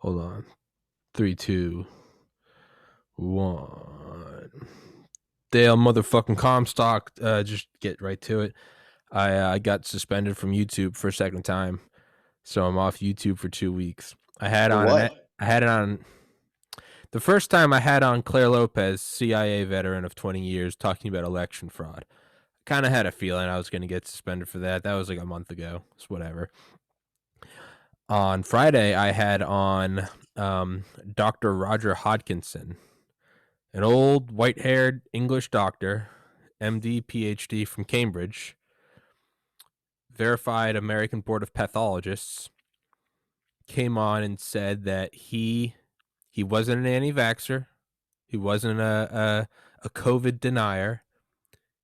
Hold on. 3, 2, 1. Dale motherfucking Comstock. Just get right to it. I got suspended from YouTube for a second time, so I'm off YouTube for 2 weeks. I had it on the first time. I had on Claire Lopez, CIA veteran of 20 years, talking about election fraud. Kind of had a feeling I was going to get suspended for that. That was like a month ago. It's whatever. On Friday, I had on Dr. Roger Hodkinson, an old white-haired English doctor, MD, PhD from Cambridge, verified American Board of Pathologists, came on and said that he wasn't an anti-vaxxer. He wasn't a COVID denier.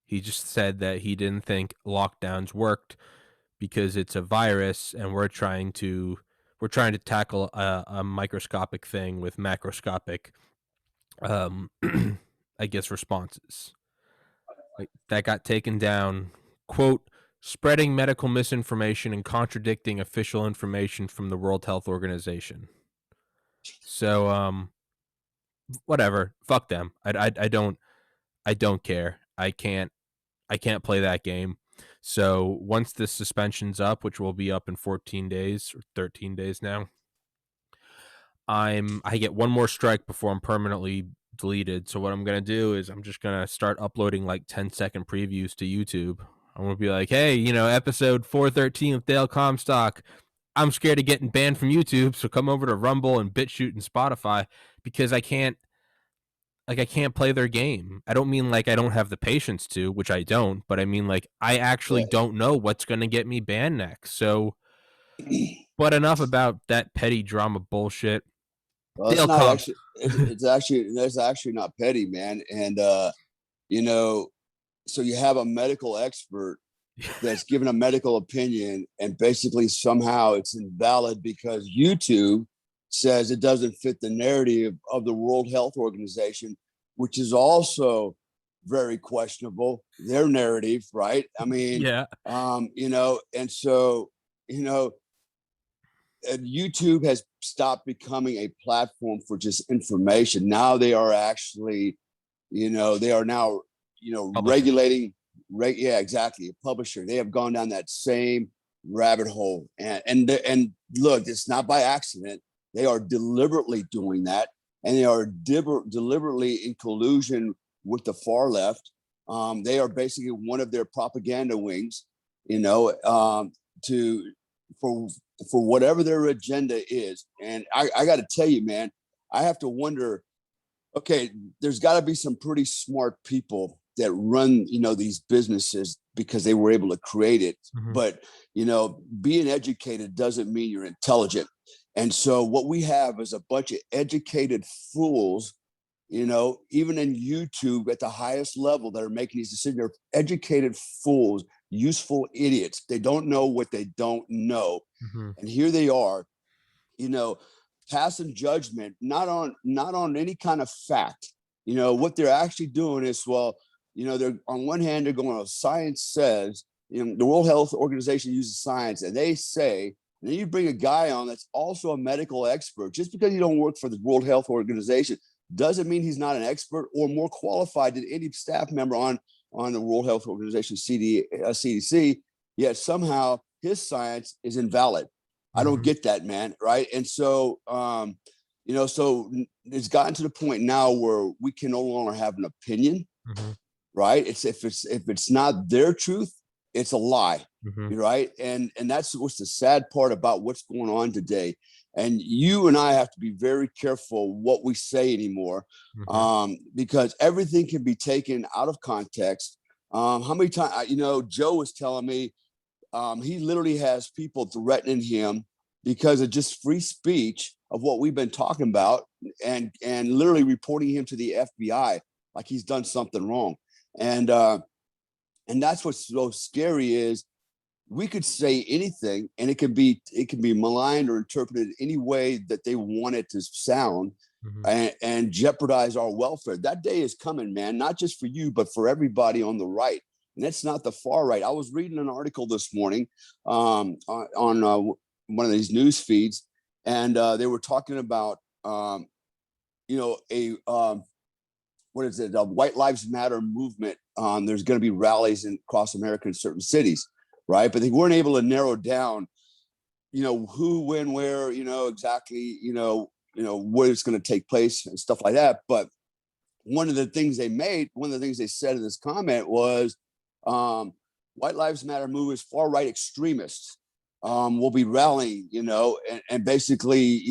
He just said that he didn't think lockdowns worked because it's a virus and we're trying to tackle a microscopic thing with macroscopic I guess responses. Like, that got taken down. Quote, spreading medical misinformation and contradicting official information from the World Health Organization. So whatever. Fuck them. I don't care. I can't play that game. So once this suspension's up, which will be up in 14 days or 13 days now, I get one more strike before I'm permanently deleted. So what I'm going to do is I'm just going to start uploading like 10-second previews to YouTube. I'm going to be like, hey, episode 413 with Dale Comstock. I'm scared of getting banned from YouTube, so come over to Rumble and BitChute and Spotify, because I can't play their game. I don't mean like I don't have the patience to, which I don't, but I mean like I actually don't know what's going to get me banned next. So, but enough about that petty drama bullshit. Well, it's not actually. It's actually not petty, man. And so you have a medical expert that's given a medical opinion, and basically somehow it's invalid because YouTube says it doesn't fit the narrative of the World Health Organization, which is also very questionable. Their narrative, right? I mean, yeah. And so YouTube has stopped becoming a platform for just information. Now they are actually, they are now, regulating. Right? Yeah, exactly. A publisher. They have gone down that same rabbit hole, and look, it's not by accident. They are deliberately doing that, and they are deliberately in collusion with the far left. They are basically one of their propaganda wings, for whatever their agenda is. And I got to tell you, man, I have to wonder, okay, there's got to be some pretty smart people that run, these businesses because they were able to create it. Mm-hmm. But, being educated doesn't mean you're intelligent. And so what we have is a bunch of educated fools, even in YouTube at the highest level that are making these decisions. They're educated fools, useful idiots. They don't know what they don't know. Mm-hmm. And here they are, passing judgment, not on any kind of fact. What they're actually doing is, they're on one hand, they're going, science says, the World Health Organization uses science, and they say, and then you bring a guy on that's also a medical expert. Just because you don't work for the World Health Organization doesn't mean he's not an expert or more qualified than any staff member on the World Health Organization CDC, yet somehow his science is invalid. I don't get that, man. Right. And so, so it's gotten to the point now where we can no longer have an opinion. Mm-hmm. Right. If it's not their truth, it's a lie. Mm-hmm. Right. And that's what's the sad part about what's going on today. And you and I have to be very careful what we say anymore, mm-hmm. Because everything can be taken out of context. How many times, Joe was telling me, he literally has people threatening him because of just free speech of what we've been talking about, and literally reporting him to the FBI like he's done something wrong. And that's what's so scary is we could say anything, and it can be maligned or interpreted any way that they want it to sound, mm-hmm. and jeopardize our welfare. That day is coming, man, not just for you, but for everybody on the right. And that's not the far right. I was reading an article this morning on one of these news feeds, and they were talking about, what is it? White Lives Matter movement. There's going to be rallies across America in certain cities, right? But they weren't able to narrow down, who, when, where, exactly, where it's going to take place and stuff like that. But one of the things they said in this comment was, White Lives Matter movement, far-right extremists will be rallying, and basically,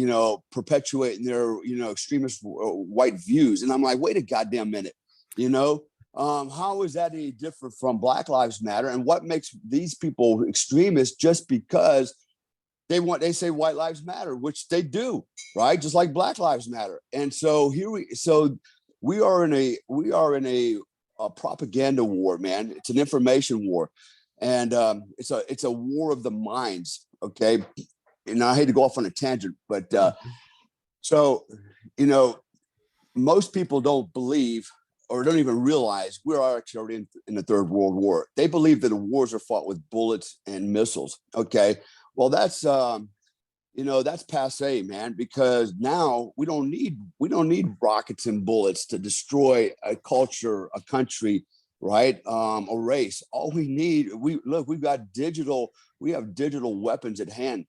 perpetuating their, extremist white views. And I'm like, wait a goddamn minute, how is that any different from Black Lives Matter? And what makes these people extremists just because they say white lives matter, which they do, right? Just like Black Lives Matter. And so we are in a propaganda war, man. It's an information war. And it's a war of the minds. Okay. And I hate to go off on a tangent, but most people don't believe or don't even realize we are actually already in the Third World War. They believe that the wars are fought with bullets and missiles. Okay. Well, that's passe, man, because now we don't need rockets and bullets to destroy a culture, a country, right? A race. All we need, we have digital weapons at hand.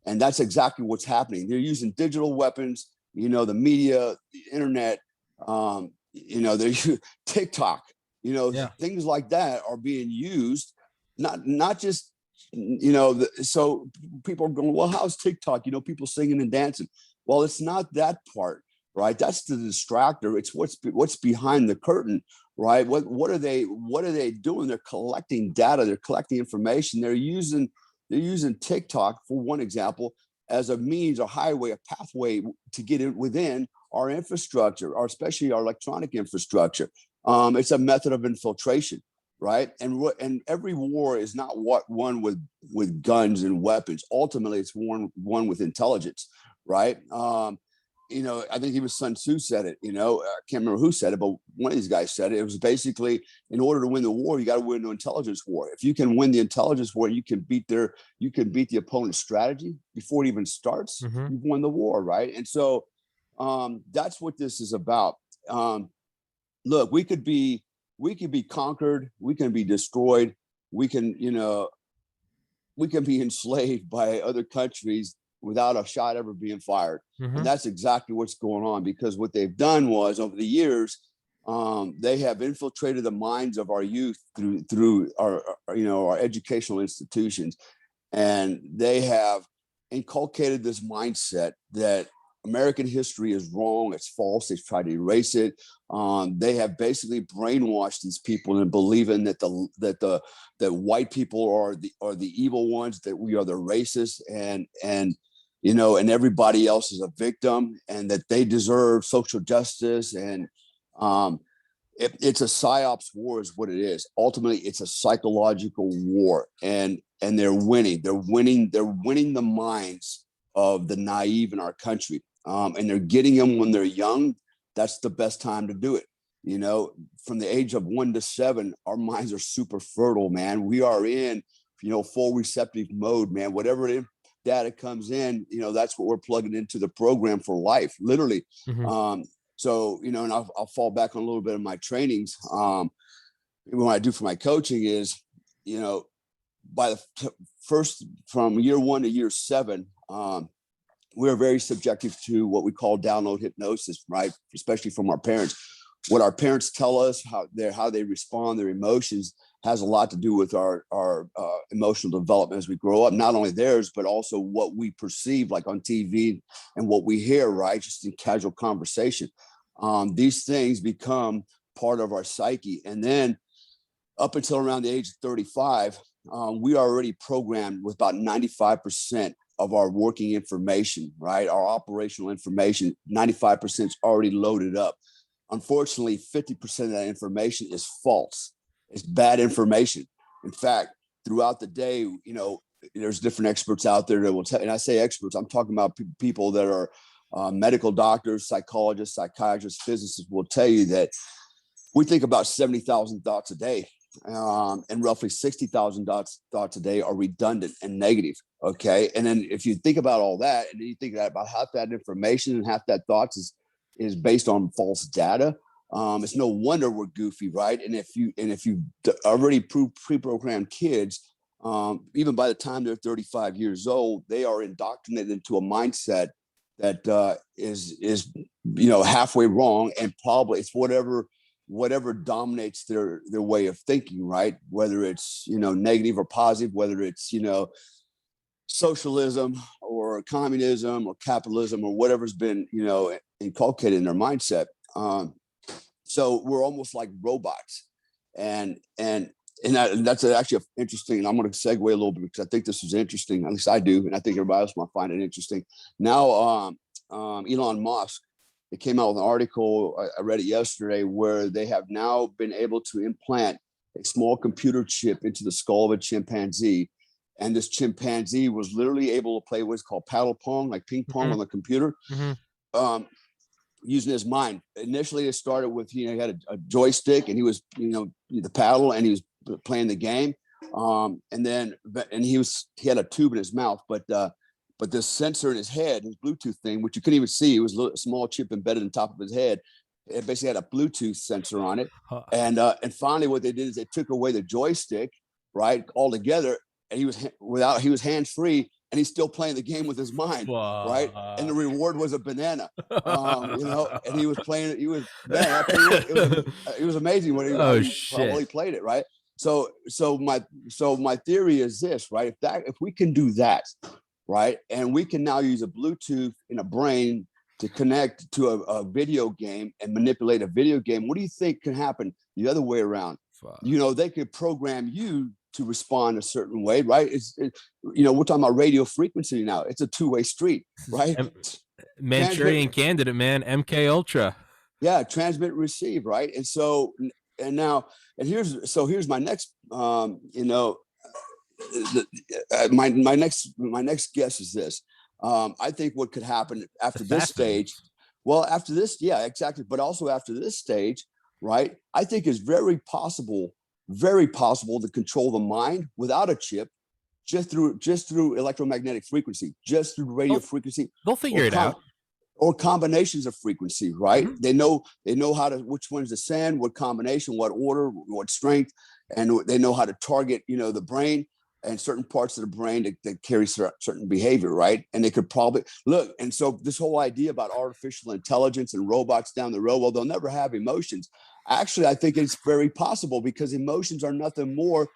And that's exactly what's happening. They're using digital weapons, the media, the internet, they're TikTok, things like that are being used, not just, so people are going, well, how's TikTok? People singing and dancing. Well, it's not that part, right? That's the distractor. It's what's behind the curtain, right? What are they doing? They're collecting data. They're collecting information. They're using TikTok, for one example, as a means, a highway, a pathway to get it within our infrastructure, or especially our electronic infrastructure. It's a method of infiltration. Right. And every war is not won with guns and weapons. Ultimately, it's won with intelligence. Right. I think even Sun Tzu said it, I can't remember who said it, but one of these guys said it. It was basically, in order to win the war, you got to win the intelligence war. If you can win the intelligence war, you can beat the opponent's strategy before it even starts. Mm-hmm. You've won the war. Right. And so that's what this is about. Look, we could be conquered, we can be destroyed, we can be enslaved by other countries without a shot ever being fired. Mm-hmm. And that's exactly what's going on, because what they've done was, over the years, they have infiltrated the minds of our youth through our educational institutions, and they have inculcated this mindset that American history is wrong, it's false. They've tried to erase it. They have basically brainwashed these people into believing that white people are the evil ones, that we are the racists, and everybody else is a victim, and that they deserve social justice. And it's a psyops war, is what it is. Ultimately, it's a psychological war, and they're winning. They're winning the minds of the naive in our country. And they're getting them when they're young. That's the best time to do it. From the age of 1 to 7, our minds are super fertile, man. We are in, full receptive mode, man. Whatever data comes in, that's what we're plugging into the program for life, literally. Mm-hmm. So, and I'll fall back on a little bit of my trainings. What I do for my coaching is, by the first, from year 1 to year 7, we're very subjective to what we call download hypnosis, right? Especially from our parents. What our parents tell us, how they respond, their emotions, has a lot to do with our emotional development as we grow up. Not only theirs, but also what we perceive, like on TV, and what we hear, right? Just in casual conversation. These things become part of our psyche. And then up until around the age of 35, we are already programmed with about 95% of our working information, right? Our operational information, 95% is already loaded up. Unfortunately, 50% of that information is false. It's bad information. In fact, throughout the day, there's different experts out there that will tell, and I say experts, I'm talking about people that are medical doctors, psychologists, psychiatrists, physicists, will tell you that we think about 70,000 thoughts a day. And roughly 60,000 thoughts a day are redundant and negative. Okay. And then if you think about all that, and then you think about half that information and half that thoughts is based on false data. It's no wonder we're goofy, right? And if you already pre-programmed kids, even by the time they're 35 years old, they are indoctrinated into a mindset that is halfway wrong, and probably it's whatever dominates their way of thinking, right? Whether it's negative or positive, whether it's socialism or communism or capitalism or whatever's been inculcated in their mindset. So we're almost like robots, and that's actually interesting. And I'm going to segue a little bit because I think this is interesting. At least I do, and I think everybody else might find it interesting. Now, Elon Musk, it came out with an article, I read it yesterday, where they have now been able to implant a small computer chip into the skull of a chimpanzee. And this chimpanzee was literally able to play what's called paddle pong, like ping pong on the computer, using his mind. Initially, it started with, he had a joystick, and he was, the paddle, and he was playing the game. And he had a tube in his mouth, but this sensor in his head, his Bluetooth thing, which you couldn't even see, it was a small chip embedded in the top of his head. It basically had a Bluetooth sensor on it. And finally, what they did is they took away the joystick, right, altogether. And he was hands-free, and he's still playing the game with his mind, right? And the reward was a banana, and he was playing it. Man, it was amazing when he probably played it, right? So my theory is this, right? If we can do that, right, and we can now use a Bluetooth in a brain to connect to a video game and manipulate a video game, what do you think can happen the other way around? They could program you to respond a certain way, right? We're talking about radio frequency now. It's a two-way street, right? Manchurian candidate, man. MK Ultra. Yeah, transmit, receive, right? And so, here's my next, my next guess is this. I think what could happen after this stage, after this, yeah, exactly, but also after this stage, right? I think is very possible to control the mind without a chip, just through electromagnetic frequency, just through radio frequency. They'll figure it out. Or combinations of frequency, right? They know which ones to send, what combination, what order, what strength, and they know how to target, the brain and certain parts of the brain that carry certain behavior, right? And they could probably look. And so this whole idea about artificial intelligence and robots down the road, well, they'll never have emotions. Actually, I think it's very possible, because emotions are nothing more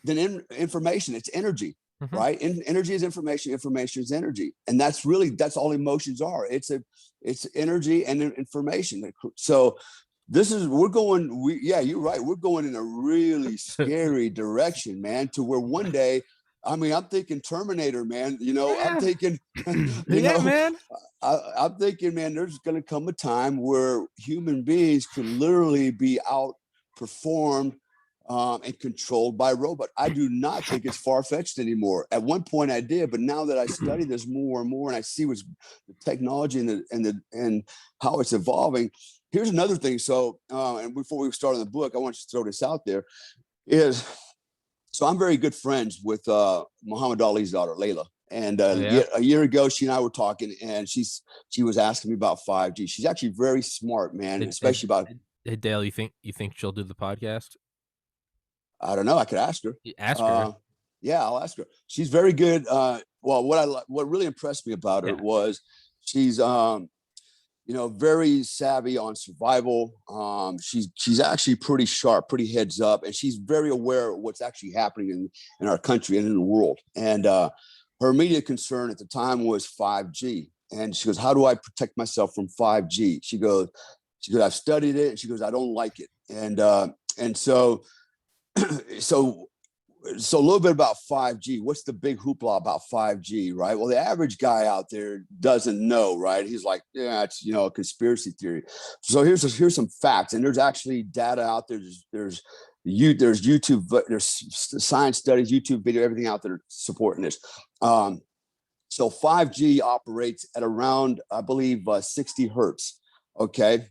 than information. It's energy, right? Energy is information. Information is energy, and that's all emotions are. It's energy and information. So you're right. We're going in a really scary direction, man. To where one day, I'm thinking Terminator, man. I'm thinking, man. I'm thinking, man, there's going to come a time where human beings can literally be outperformed and controlled by robots. I do not think it's far-fetched anymore. At one point I did, but now that I study this more and more, and I see what's the technology and how it's evolving. Here's another thing. So, and before we start on the book, I want you to throw this out there. So I'm very good friends with Muhammad Ali's daughter, Layla. And a year ago, she and I were talking, and she was asking me about 5G. She's actually very smart, man, especially about. Hey, Dale, you think she'll do the podcast? I don't know. I could ask her. Ask her. Yeah, I'll ask her. She's very good. What really impressed me about her was she's very savvy on survival. She's actually pretty sharp, pretty heads up, and she's very aware of what's actually happening in our country and in the world. And her immediate concern at the time was 5G. And she goes, "How do I protect myself from 5G?" She goes, "I've studied it." And she goes, "I don't like it." And so a little bit about 5G. What's the big hoopla about 5G, right? Well, the average guy out there doesn't know, right? He's like, yeah, it's a conspiracy theory. So here's some facts, and there's actually data out there. There's YouTube, there's science studies, YouTube video, everything out there supporting this. So 5G operates at around, I believe, 60 hertz. Okay,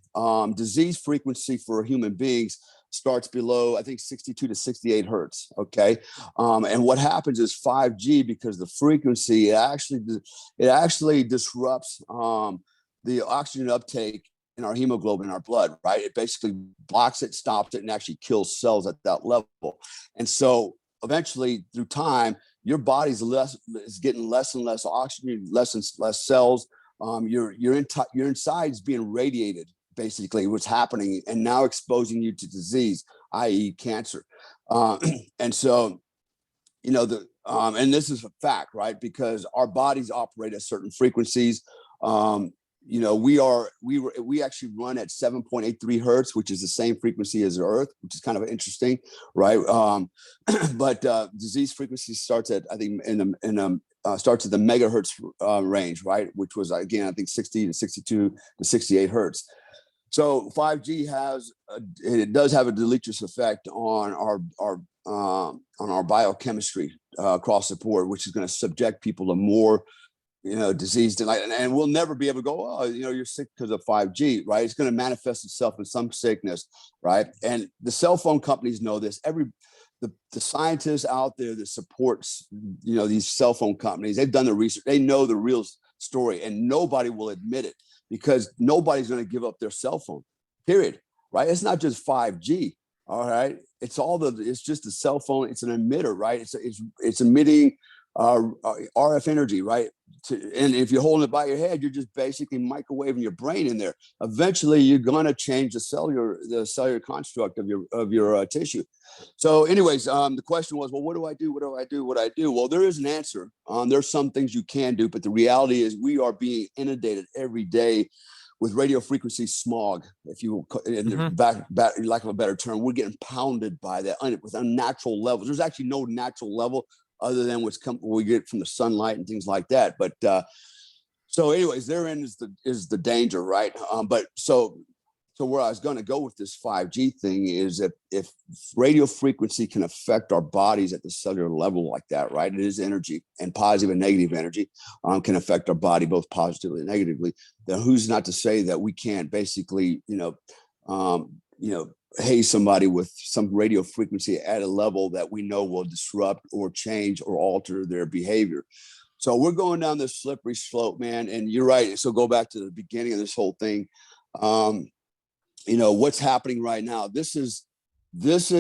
disease frequency for human beings starts below, I think, 62 to 68 hertz. Okay. And what happens is 5G, because the frequency, it actually disrupts the oxygen uptake in our hemoglobin in our blood, right? It basically blocks it, stops it, and actually kills cells at that level. And so eventually, through time, your body's is getting less and less oxygen, less and less cells. Your inside is being radiated, basically what's happening, and now exposing you to disease, i.e. cancer. And so, and this is a fact, right? Because our bodies operate at certain frequencies. We actually run at 7.83 hertz, which is the same frequency as the Earth, which is kind of interesting, right? But disease frequency starts at, I think, starts at the megahertz range, right? Which was, again, I think 60 to 62 to 68 hertz. So 5G it does have a deleterious effect on our biochemistry across the board, which is going to subject people to more disease, and we'll never be able to go, oh, you're sick because of 5G, right? It's going to manifest itself in some sickness, right? And the cell phone companies know this. The scientists out there that supports, these cell phone companies, they've done the research. They know the real story, and nobody will admit it because nobody's going to give up their cell phone, period, right? It's not just 5G, all right? It's just a cell phone. It's an emitter, right? It's emitting RF energy, right? And if you're holding it by your head, you're just basically microwaving your brain in there. Eventually, you're going to change the cellular construct of your tissue. So, anyways, the question was, well, what do I do? What do I do? What do I do? Well, there is an answer. There's some things you can do, but the reality is we are being inundated every day with radio frequency smog, if you will, in lack of a better term. We're getting pounded by that with unnatural levels. There's actually no natural level other than what we get from the sunlight and things like that. But so anyways, therein is the danger, right? But so where I was going to go with this 5G thing is that if radio frequency can affect our bodies at the cellular level like that, right? It is energy, and positive and negative energy can affect our body both positively and negatively. Then who's not to say that we can't basically, haze somebody with some radio frequency at a level that we know will disrupt or change or alter their behavior. So we're going down this slippery slope, man. And you're right. So go back to the beginning of this whole thing. What's happening right now? Is this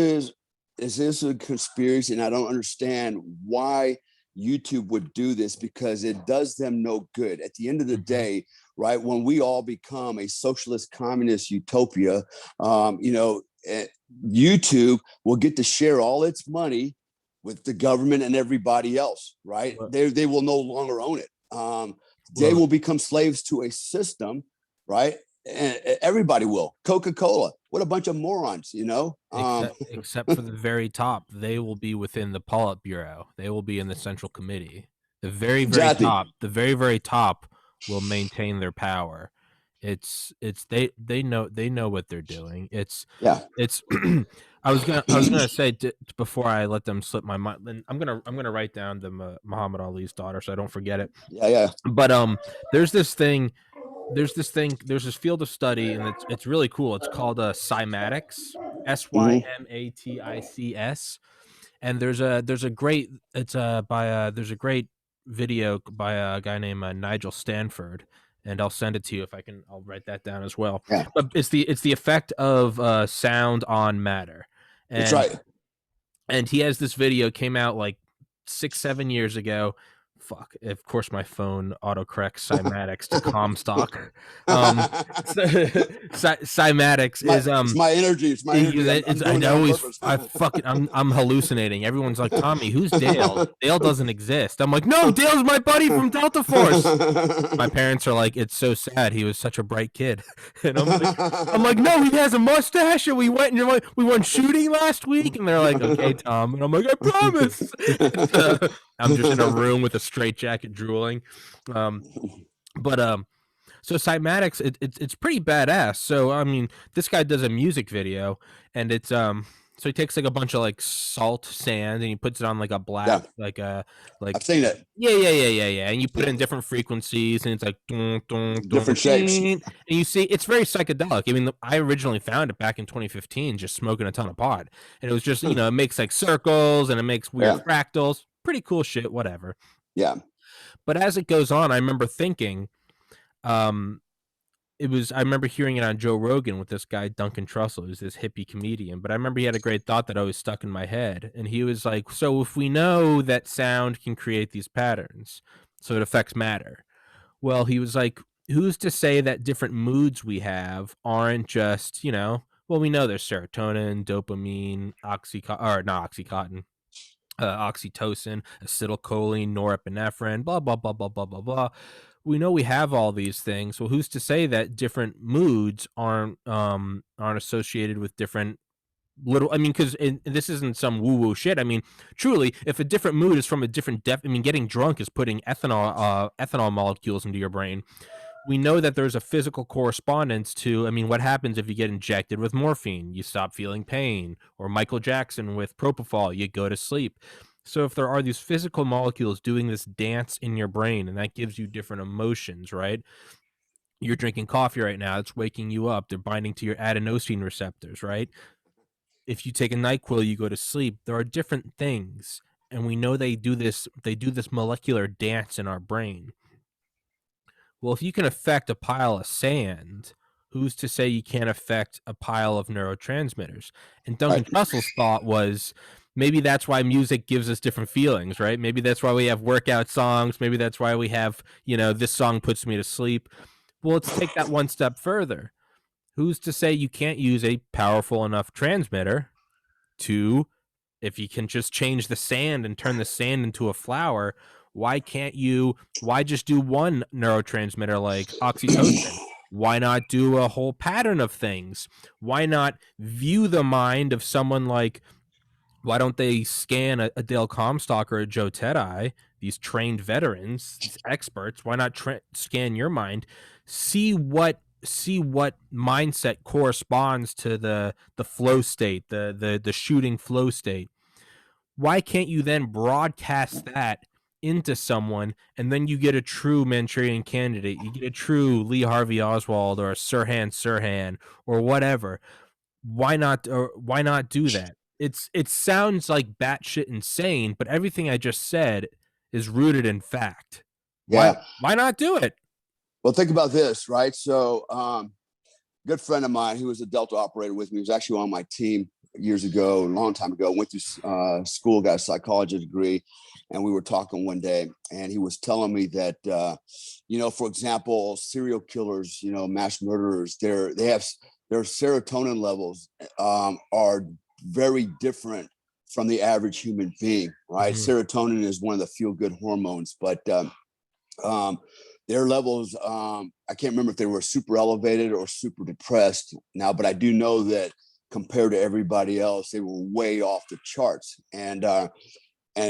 a conspiracy? And I don't understand why YouTube would do this, because it does them no good. At the end of the day, right, when we all become a socialist communist utopia, YouTube will get to share all its money with the government and everybody else, right? They will no longer own it. They will become slaves to a system, right? And everybody will. Coca-Cola, what a bunch of morons, except for the very top. They will be within the Politburo. They will be in the Central Committee. The very, very top. The very, very top will maintain their power. They know what they're doing. It's I was gonna say before I let them slip my mind. Then I'm gonna write down the Muhammad Ali's daughter so I don't forget it. Yeah. But there's this field of study, and it's really cool. It's called cymatics, SYMATICS, and there's a great video by a guy named Nigel Stanford, and I'll send it to you if I can. I'll write that down as well. Yeah. But it's the effect of sound on matter. And, that's right. And he has this video, came out like 6-7 years ago. Fuck, of course my phone autocorrects cymatics to Comstock. Cymatics is it's my energy. It's my energy. I'm hallucinating. Everyone's like, Tommy, who's Dale? Dale doesn't exist. I'm like, no, Dale's my buddy from Delta Force. My parents are like, it's so sad. He was such a bright kid. And I'm like, no, he has a mustache, and we went shooting last week, and they're like, okay, Tom, and I'm like, I promise. I'm just in a room with a straitjacket drooling. So cymatics, it's pretty badass. So I mean, this guy does a music video, and it's So he takes like a bunch of like salt sand and he puts it on like a black, Yeah, like I've seen that. yeah. And you put it Yeah, in different frequencies and it's like dun, dun, dun, different shapes. ding. And you see it's very psychedelic. I mean, I originally found it back in 2015 just smoking a ton of pot. And it was just, it makes like circles and it makes weird Yeah, fractals. Pretty cool shit, whatever. yeah, But as it goes on, I remember thinking, um, I remember hearing it on Joe Rogan with this guy, Duncan Trussell, who's this hippie comedian. But I remember he had a great thought that always stuck in my head. And he was like, so if we know that sound can create these patterns, so it affects matter. Well, he was like, who's to say that different moods we have aren't just, well, we know there's serotonin, dopamine, oxytocin, acetylcholine, norepinephrine, blah, blah, blah, blah, blah, blah, blah. We know we have all these things. Well, who's to say that different moods aren't associated with different little? I mean, because this isn't some woo-woo shit. I mean, truly, if a different mood is from a different I mean, getting drunk is putting ethanol molecules into your brain. We know that there's a physical correspondence to, I mean, what happens if you get injected with morphine? You stop feeling pain. Or Michael Jackson with propofol, you go to sleep. So if there are these physical molecules doing this dance in your brain, and that gives you different emotions, right? You're drinking coffee right now, it's waking you up. They're binding to your adenosine receptors, right? If you take a NyQuil, you go to sleep. There are different things, and we know they do this molecular dance in our brain. Well, if you can affect a pile of sand, who's to say you can't affect a pile of neurotransmitters? And Duncan right. Trussell's thought was maybe that's why music gives us different feelings, right? Maybe that's why we have workout songs. Maybe that's why we have, this song puts me to sleep. Well, let's take that one step further. Who's to say you can't use a powerful enough transmitter to, if you can just change the sand and turn the sand into a flower, why just do one neurotransmitter like oxytocin? Why not do a whole pattern of things? Why not view the mind of someone like, why don't they scan a Dale Comstock or a Joe Tedeye, these trained veterans, these experts? Why not scan your mind, see what mindset corresponds to the flow state, the shooting flow state? Why can't you then broadcast that into someone, and then you get a true Manchurian Candidate, you get a true Lee Harvey Oswald or a Sirhan or whatever? Why not do that? It sounds like batshit insane, but everything I just said is rooted in fact. Yeah. Why not do it? Well, think about this, right? So, good friend of mine who was a Delta operator with me was actually on my team years ago, a long time ago. Went to school, got a psychology degree, and we were talking one day, and he was telling me that, for example, serial killers, mass murderers, their serotonin levels are very different from the average human being, right? Mm-hmm. Serotonin is one of the feel-good hormones, but their levels, I can't remember if they were super elevated or super depressed now, but I do know that compared to everybody else, they were way off the charts. And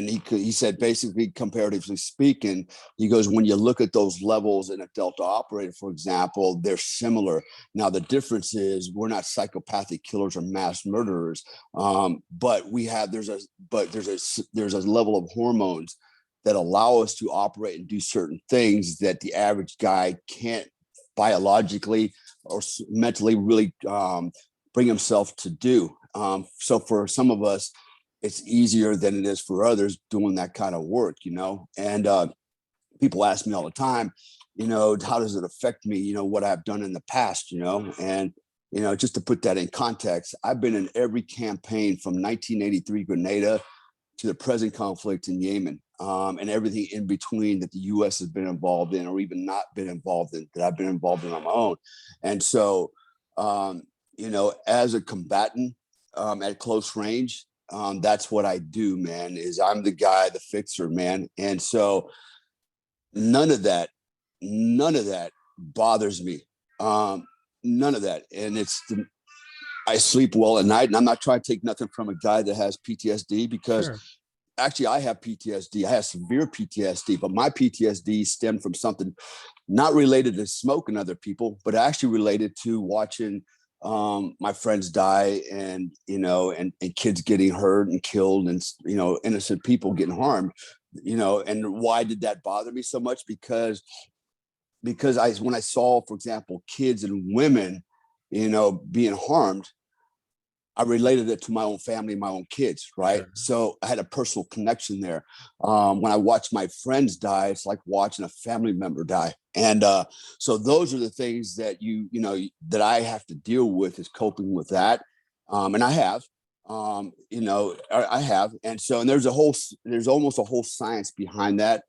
he said, basically, comparatively speaking, he goes, when you look at those levels in a Delta operator, for example, they're similar. Now, the difference is we're not psychopathic killers or mass murderers, but there's a level of hormones that allow us to operate and do certain things that the average guy can't biologically or mentally really bring himself to do. So for some of us, it's easier than it is for others doing that kind of work, and people ask me all the time, how does it affect me, what I've done in the past, and just to put that in context, I've been in every campaign from 1983 Grenada to the present conflict in Yemen, and everything in between that the U.S. has been involved in or even not been involved in, that I've been involved in on my own. And so, as a combatant at close range, that's what I do, man, is I'm the guy, the fixer, man. And so none of that bothers me. None of that. And I sleep well at night, and I'm not trying to take nothing from a guy that has PTSD, because Sure. actually I have PTSD. I have severe PTSD, but my PTSD stemmed from something not related to smoking other people, but actually related to watching my friends die, and and kids getting hurt and killed, and innocent people getting harmed. And why did that bother me so much? Because when I saw, for example, kids and women, being harmed, I related it to my own family, my own kids, right? Sure. So I had a personal connection there. When I watch my friends die, it's like watching a family member die. And so those are the things that that I have to deal with, is coping with that. And I have, I have. And so, and there's almost a whole science behind that.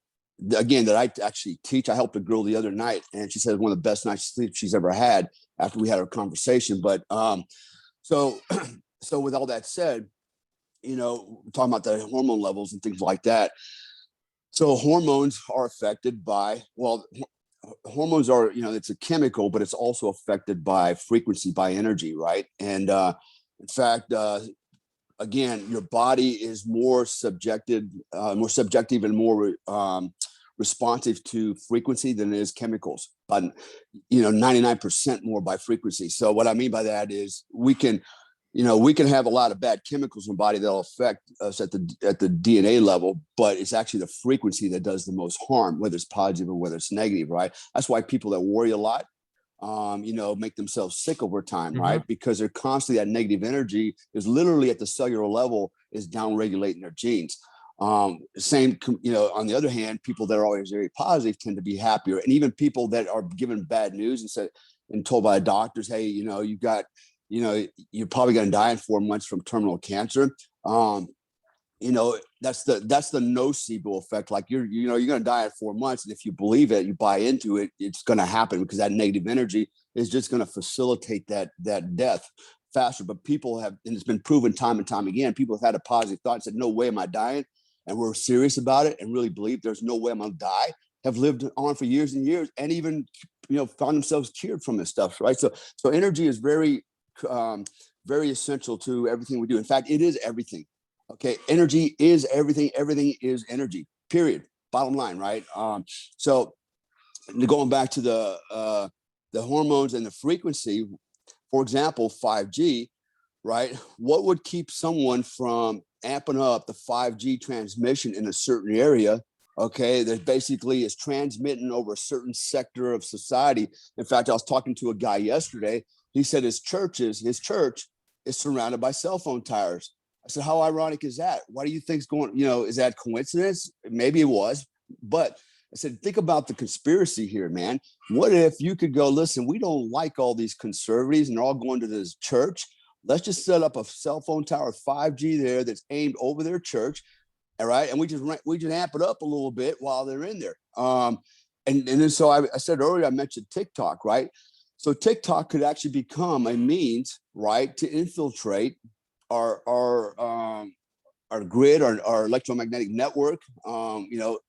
Again, that I actually teach. I helped a girl the other night, and she said one of the best nights of sleep she's ever had after we had our conversation. But so, so with all that said, talking about the hormone levels and things like that. So hormones are affected by, hormones are, it's a chemical, but it's also affected by frequency, by energy, right? And in fact, again, your body is more subjective and more responsive to frequency than it is chemicals, but 99% more by frequency. So what I mean by that is we can have a lot of bad chemicals in the body that'll affect us at the DNA level, but it's actually the frequency that does the most harm, whether it's positive or whether it's negative, right? That's why people that worry a lot, make themselves sick over time, right? Because they're constantly, that negative energy is literally at the cellular level is down regulating their genes. Same, on the other hand, people that are always very positive tend to be happier. And even people that are given bad news and told by doctors, hey, you got, you're probably going to die in 4 months from terminal cancer. That's the nocebo effect. Like you're going to die in 4 months. And if you believe it, you buy into it, it's going to happen, because that negative energy is just going to facilitate that death faster. But people have, and it's been proven time and time again, people have had a positive thought and said, no way am I dying. And we're serious about it and really believe there's no way I'm going to die, have lived on for years and years, and even, found themselves cured from this stuff, right? So energy is very, very essential to everything we do. In fact, it is everything. Okay. Energy is everything. Everything is energy, period. Bottom line, right? So going back to the hormones and the frequency, for example, 5G, right? What would keep someone from amping up the 5G transmission in a certain area? Okay, that basically is transmitting over a certain sector of society. In fact, I was talking to a guy yesterday. He said his church is surrounded by cell phone towers. I said, how ironic is that? Why do you think's going, is that coincidence? Maybe it was, but I said, think about the conspiracy here, man. What if you could go, listen, we don't like all these conservatives and they're all going to this church. Let's just set up a cell phone tower 5G there that's aimed over their church. All right. And we just amp it up a little bit while they're in there. And then so I said earlier, I mentioned TikTok, right? So TikTok could actually become a means, right, to infiltrate our grid, our electromagnetic network,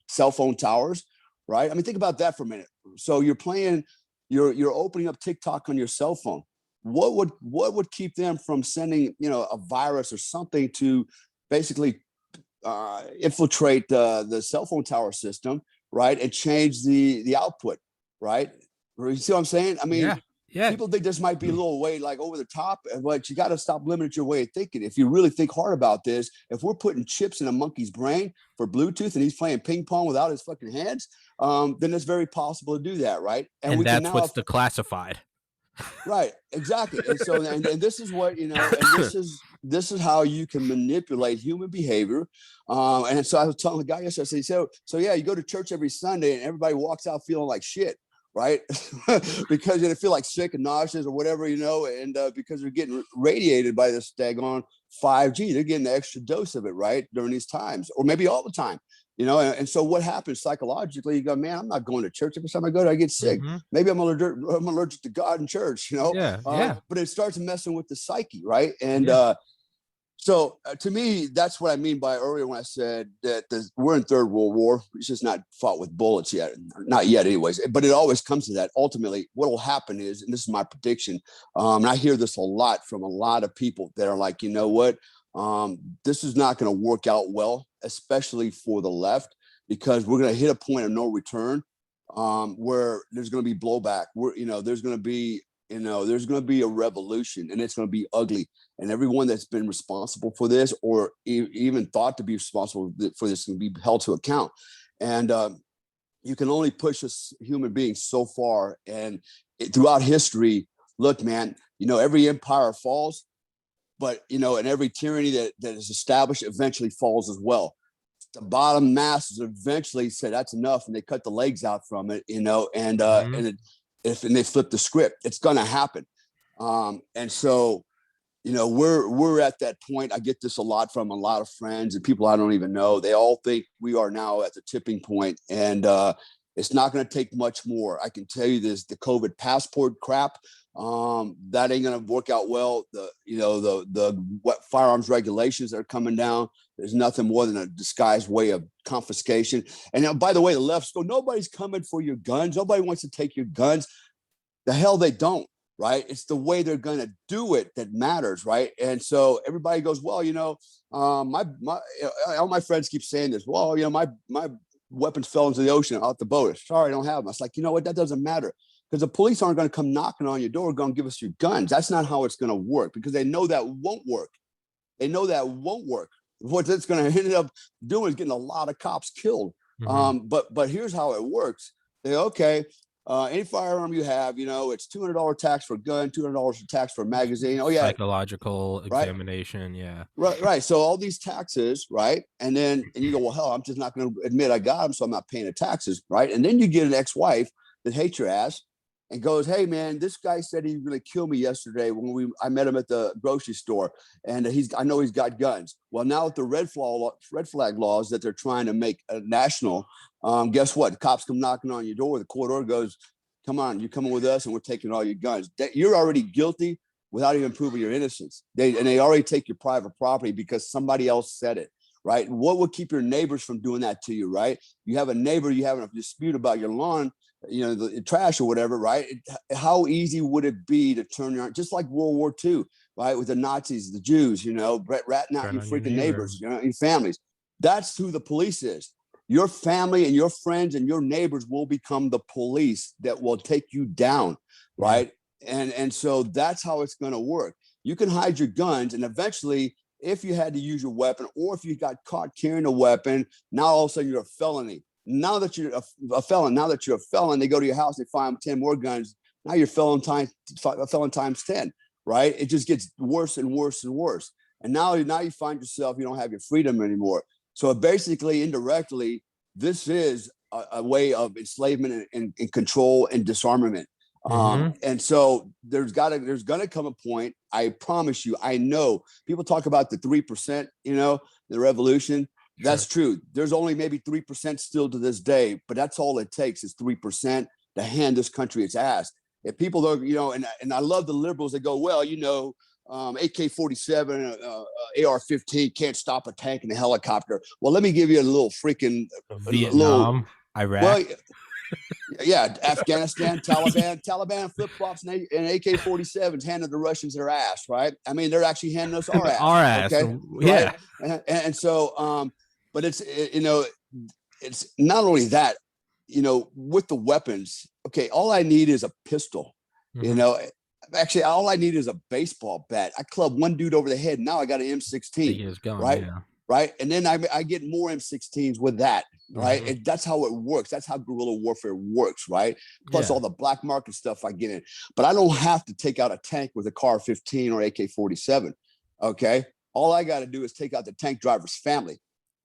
cell phone towers, right? I mean, think about that for a minute. So you're opening up TikTok on your cell phone. What would keep them from sending, a virus or something to basically infiltrate the cell phone tower system, right, and change the output, right? You see what I'm saying? I mean, yeah. People think this might be a little way like over the top, but you got to stop limiting your way of thinking. If you really think hard about this, if we're putting chips in a monkey's brain for Bluetooth and he's playing ping pong without his fucking hands, then it's very possible to do that, right? And we that's what's declassified. Right, exactly. And so, and this is what, and this is how you can manipulate human behavior. And so I was telling the guy yesterday, I said, so yeah, you go to church every Sunday and everybody walks out feeling like shit, right? Because they feel like sick and nauseous or whatever, and because they're getting radiated by this daggone 5G, they're getting the extra dose of it, right, during these times, or maybe all the time. And so what happens psychologically, you go, man, I'm not going to church. Every time I go there, I get sick. Maybe I'm allergic to God and church, but it starts messing with the psyche, right? And so to me, that's what I mean by earlier when I said that we're in Third World War. It's just not fought with bullets yet. Not yet anyways, but it always comes to that. Ultimately, what will happen is, and this is my prediction, and I hear this a lot from a lot of people that are like, you know what? This is not going to work out well, especially for the left, because we're going to hit a point of no return, where there's going to be blowback. There's going to be, there's going to be a revolution, and it's going to be ugly. And everyone that's been responsible for this, or even thought to be responsible for this, can be held to account. And you can only push a human being so far. And throughout history, look, man, every empire falls, but and every tyranny that is established eventually falls as well. The bottom masses eventually said that's enough, and they cut the legs out from it, and they flip the script. It's going to happen. And so, we're at that point. I get this a lot from a lot of friends and people I don't even know. They all think we are now at the tipping point, and it's not going to take much more. I can tell you this: the COVID passport crap, that ain't going to work out well. The what firearms regulations that are coming down, there's nothing more than a disguised way of confiscation. And by the way, the lefts go, nobody's coming for your guns. Nobody wants to take your guns. The hell they don't, right? It's the way they're going to do it that matters, right? And so everybody goes, well, all my friends keep saying this. Well, my weapons fell into the ocean out the boat. Sorry, I don't have them. It's like, what? That doesn't matter, because the police aren't going to come knocking on your door, going to give us your guns. That's not how it's going to work, because they know that won't work. What it's going to end up doing is getting a lot of cops killed. But here's how it works. Any firearm you have, it's $200 tax for a gun, $200 tax for a magazine. Oh yeah, psychological examination. Yeah, right. So all these taxes, right? And you go, well, hell, I'm just not going to admit I got them, so I'm not paying the taxes, right? And then you get an ex-wife that hates your ass and goes, hey man, this guy said he was going to kill me yesterday when I met him at the grocery store, and I know he's got guns. Well, now with the red flag laws that they're trying to make national, guess what? The cops come knocking on your door. The court order goes, come on, you're coming with us, and we're taking all your guns. You're already guilty without even proving your innocence. They already take your private property because somebody else said it, right? What would keep your neighbors from doing that to you, right? You have a neighbor, you have a dispute about your lawn, the trash or whatever, right? How easy would it be to turn your, just like World War II, right? With the Nazis, the Jews, ratting out your freaking neighbors, your families. That's who the police is. Your family and your friends and your neighbors will become the police that will take you down, right? And so that's how it's going to work. You can hide your guns, and eventually, if you had to use your weapon, or if you got caught carrying a weapon, now all of a sudden you're a felony. Now that you're a felon, they go to your house, they find 10 more guns. Now you're a felon times 10, right? It just gets worse and worse and worse. And now you find yourself, you don't have your freedom anymore. So basically, indirectly, this is a way of enslavement and control and disarmament. And so there's going to come a point, I promise you, I know people talk about the 3%, the revolution. That's true. There's only maybe 3% still to this day, but that's all it takes is 3% to hand this country its ass. If people are, and I love the liberals that go, well, AK-47, AR-15 can't stop a tank and a helicopter. Well, let me give you a little freaking Vietnam, Iraq. Well, yeah, Afghanistan, Taliban flip-flops and AK-47s handed the Russians their ass, right? I mean, they're actually handing us our ass. Okay? Yeah. Right? And so, but it's not only that, with the weapons, okay, all I need is a pistol, Actually, all I need is a baseball bat. I club one dude over the head. Now I got an M16, right? Yeah. Right. And then I get more M16s with that, right? And that's how it works. That's how guerrilla warfare works, right? Plus all the black market stuff I get in. But I don't have to take out a tank with a CAR-15 or AK-47, okay? All I got to do is take out the tank driver's family,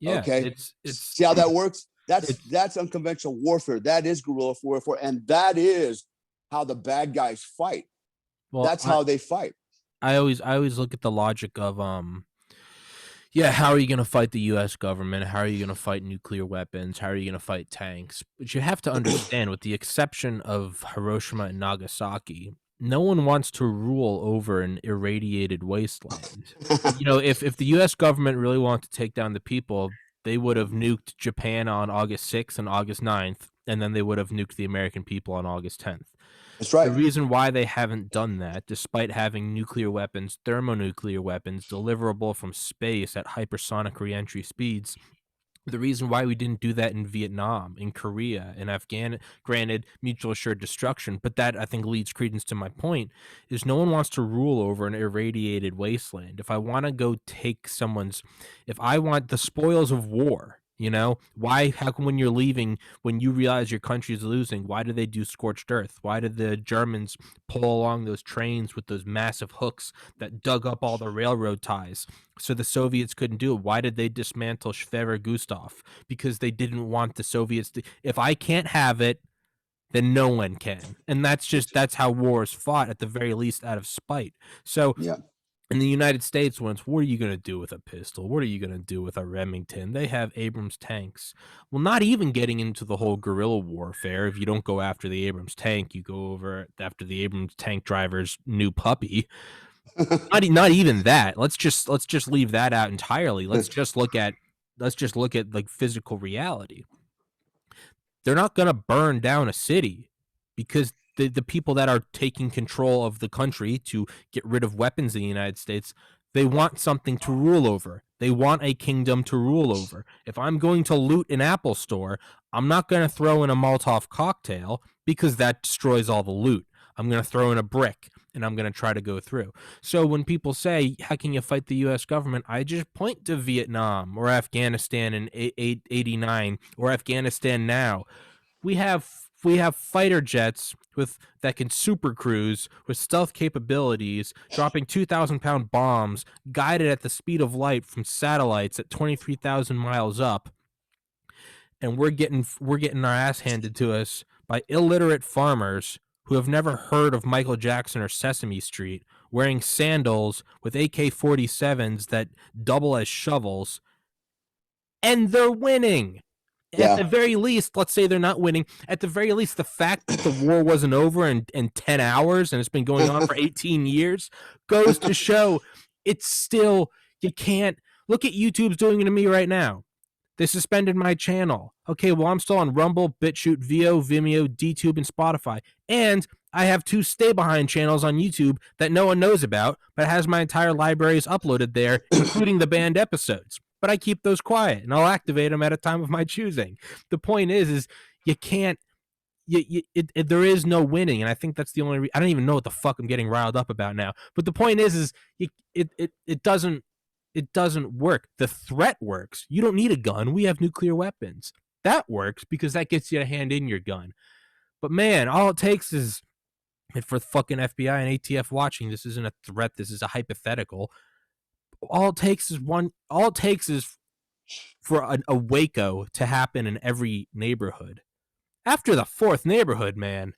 okay? See how that works? That's unconventional warfare. That is guerrilla warfare, and that is how the bad guys fight. Well, that's how they fight. I always look at the logic of how are you going to fight the U.S. government? How are you going to fight nuclear weapons? How are you going to fight tanks? But you have to understand, with the exception of Hiroshima and Nagasaki, no one wants to rule over an irradiated wasteland. If the U.S. government really wanted to take down the people, they would have nuked Japan on August 6th and August 9th, and then they would have nuked the American people on August 10th. That's right. The reason why they haven't done that, despite having nuclear weapons, thermonuclear weapons, deliverable from space at hypersonic reentry speeds, The reason why we didn't do that in Vietnam, in Korea, in Afghanistan, granted, mutual assured destruction, but that I think leads credence to my point, is no one wants to rule over an irradiated wasteland. If I want to go take someone's, if I want the spoils of war, why, how come when you're leaving, when you realize your country is losing, why do they do scorched earth? Why did the Germans pull along those trains with those massive hooks that dug up all the railroad ties? So the Soviets couldn't do it. Why did they dismantle Schwerer Gustav? Because they didn't want the Soviets to. If I can't have it, then no one can. And that's how war is fought, at the very least, out of spite. So Yeah. in the United States, what are you going to do with a pistol? What are you going to do with a Remington? They have Abrams tanks. Well, not even getting into the whole guerrilla warfare. If you don't go after the Abrams tank, you go over after the Abrams tank driver's new puppy. Not even that. Let's just leave that out entirely. Let's just look at like physical reality. They're not going to burn down a city because the people that are taking control of the country to get rid of weapons in the United States, they want something to rule over. They want a kingdom to rule over. If I'm going to loot an Apple store, I'm not going to throw in a Molotov cocktail because that destroys all the loot. I'm going to throw in a brick and I'm going to try to go through. So when people say, how can you fight the U.S. government? I just point to Vietnam or Afghanistan in 89 or Afghanistan now. We have fighter jets that can super cruise with stealth capabilities, dropping 2,000-pound bombs guided at the speed of light from satellites at 23,000 miles up. And we're getting our ass handed to us by illiterate farmers who have never heard of Michael Jackson or Sesame Street, wearing sandals with AK-47s that double as shovels, and they're winning. Yeah. At the very least, let's say they're not winning. At the very least, the fact that the war wasn't over in 10 hours and it's been going on for 18 years goes to show it's still, you can't, look at YouTube's doing it to me right now. They suspended my channel. Okay, well, I'm still on Rumble, BitChute, Veo, Vimeo, DTube, and Spotify. And I have 2 stay-behind channels on YouTube that no one knows about, but it has my entire libraries uploaded there, including the banned episodes. But I keep those quiet, and I'll activate them at a time of my choosing. The point is you can't, there is no winning, and I think that's the only I don't even know what the fuck I'm getting riled up about now. But the point is it doesn't work. The threat works. You don't need a gun. We have nuclear weapons. That works because that gets you to hand in your gun. But man, all it takes is, and for fucking FBI and ATF watching, this isn't a threat. This is a hypothetical. All it takes is for a Waco to happen in every neighborhood. After the 4th neighborhood, man,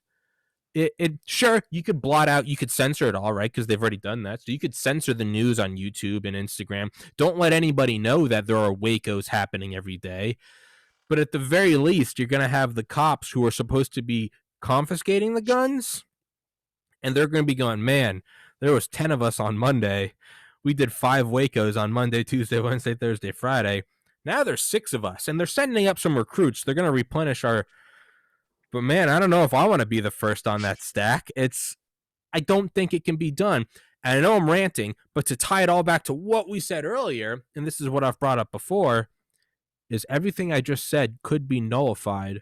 it sure, you could blot out, you could censor it all, right? Because they've already done that. So you could censor the news on YouTube and Instagram. Don't let anybody know that there are Wacos happening every day. But at the very least, you're going to have the cops who are supposed to be confiscating the guns, and they're going to be going, man, there was 10 of us on Monday. We did 5 Wacos on Monday, Tuesday, Wednesday, Thursday, Friday. Now there's 6 of us, and they're sending up some recruits. They're going to replenish our. But man, I don't know if I want to be the first on that stack. I don't think it can be done. And I know I'm ranting, but to tie it all back to what we said earlier, and this is what I've brought up before, is everything I just said could be nullified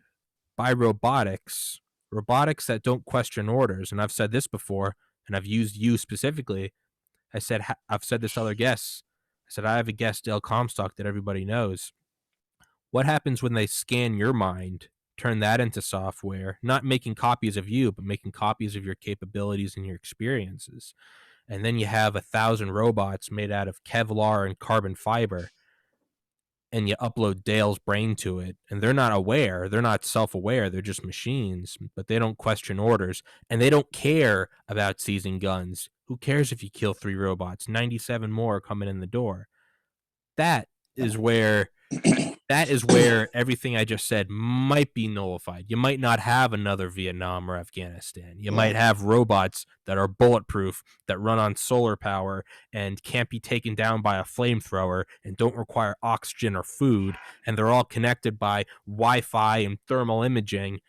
by robotics that don't question orders. And I've said this before, and I've used you specifically. I've said this to other guests. I said, I have a guest, Dale Comstock, that everybody knows. What happens when they scan your mind, turn that into software, not making copies of you, but making copies of your capabilities and your experiences? And then you have 1,000 robots made out of Kevlar and carbon fiber, and you upload Dale's brain to it, and they're not aware, they're not self-aware, they're just machines, but they don't question orders, and they don't care about seizing guns. Who cares if you kill 3 robots? 97 more are coming in the door. That is where everything I just said might be nullified. You might not have another Vietnam or Afghanistan. You might have robots that are bulletproof, that run on solar power and can't be taken down by a flamethrower and don't require oxygen or food, and they're all connected by Wi-Fi and thermal imaging.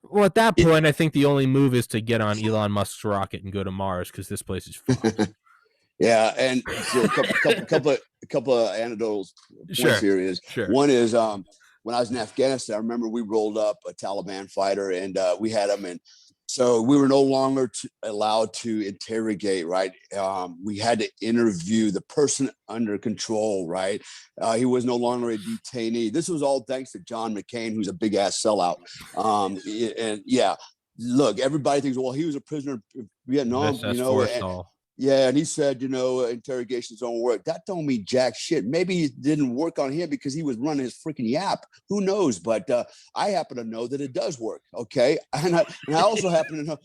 Well, at that point, I think the only move is to get on Elon Musk's rocket and go to Mars, because this place is fucked. Yeah, and so a couple of anecdotal points Sure, here is sure. one is when I was in Afghanistan, I remember we rolled up a Taliban fighter and we had him, and so we were no longer allowed to interrogate. Right, we had to interview the person under control. Right, he was no longer a detainee. This was all thanks to John McCain, who's a big ass sellout. And yeah, look, everybody thinks, well, he was a prisoner of Vietnam, you SS know, and Forstall. yeah, and he said, interrogations don't work. That don't mean jack shit. Maybe it didn't work on him because he was running his freaking yap. Who knows? But I happen to know that it does work. Okay, and I also happen to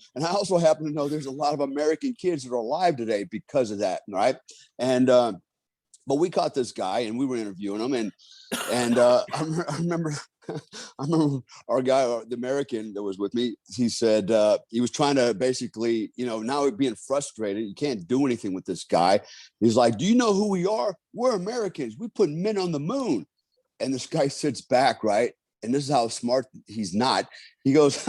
know, there's a lot of American kids that are alive today because of that. Right, and but we caught this guy and we were interviewing him, and I remember I remember our guy, the American that was with me, he said he was trying to basically, now being frustrated, you can't do anything with this guy. He's like, do you know who we are? We're Americans. We put men on the moon. And this guy sits back, right? And this is how smart he's not. He goes,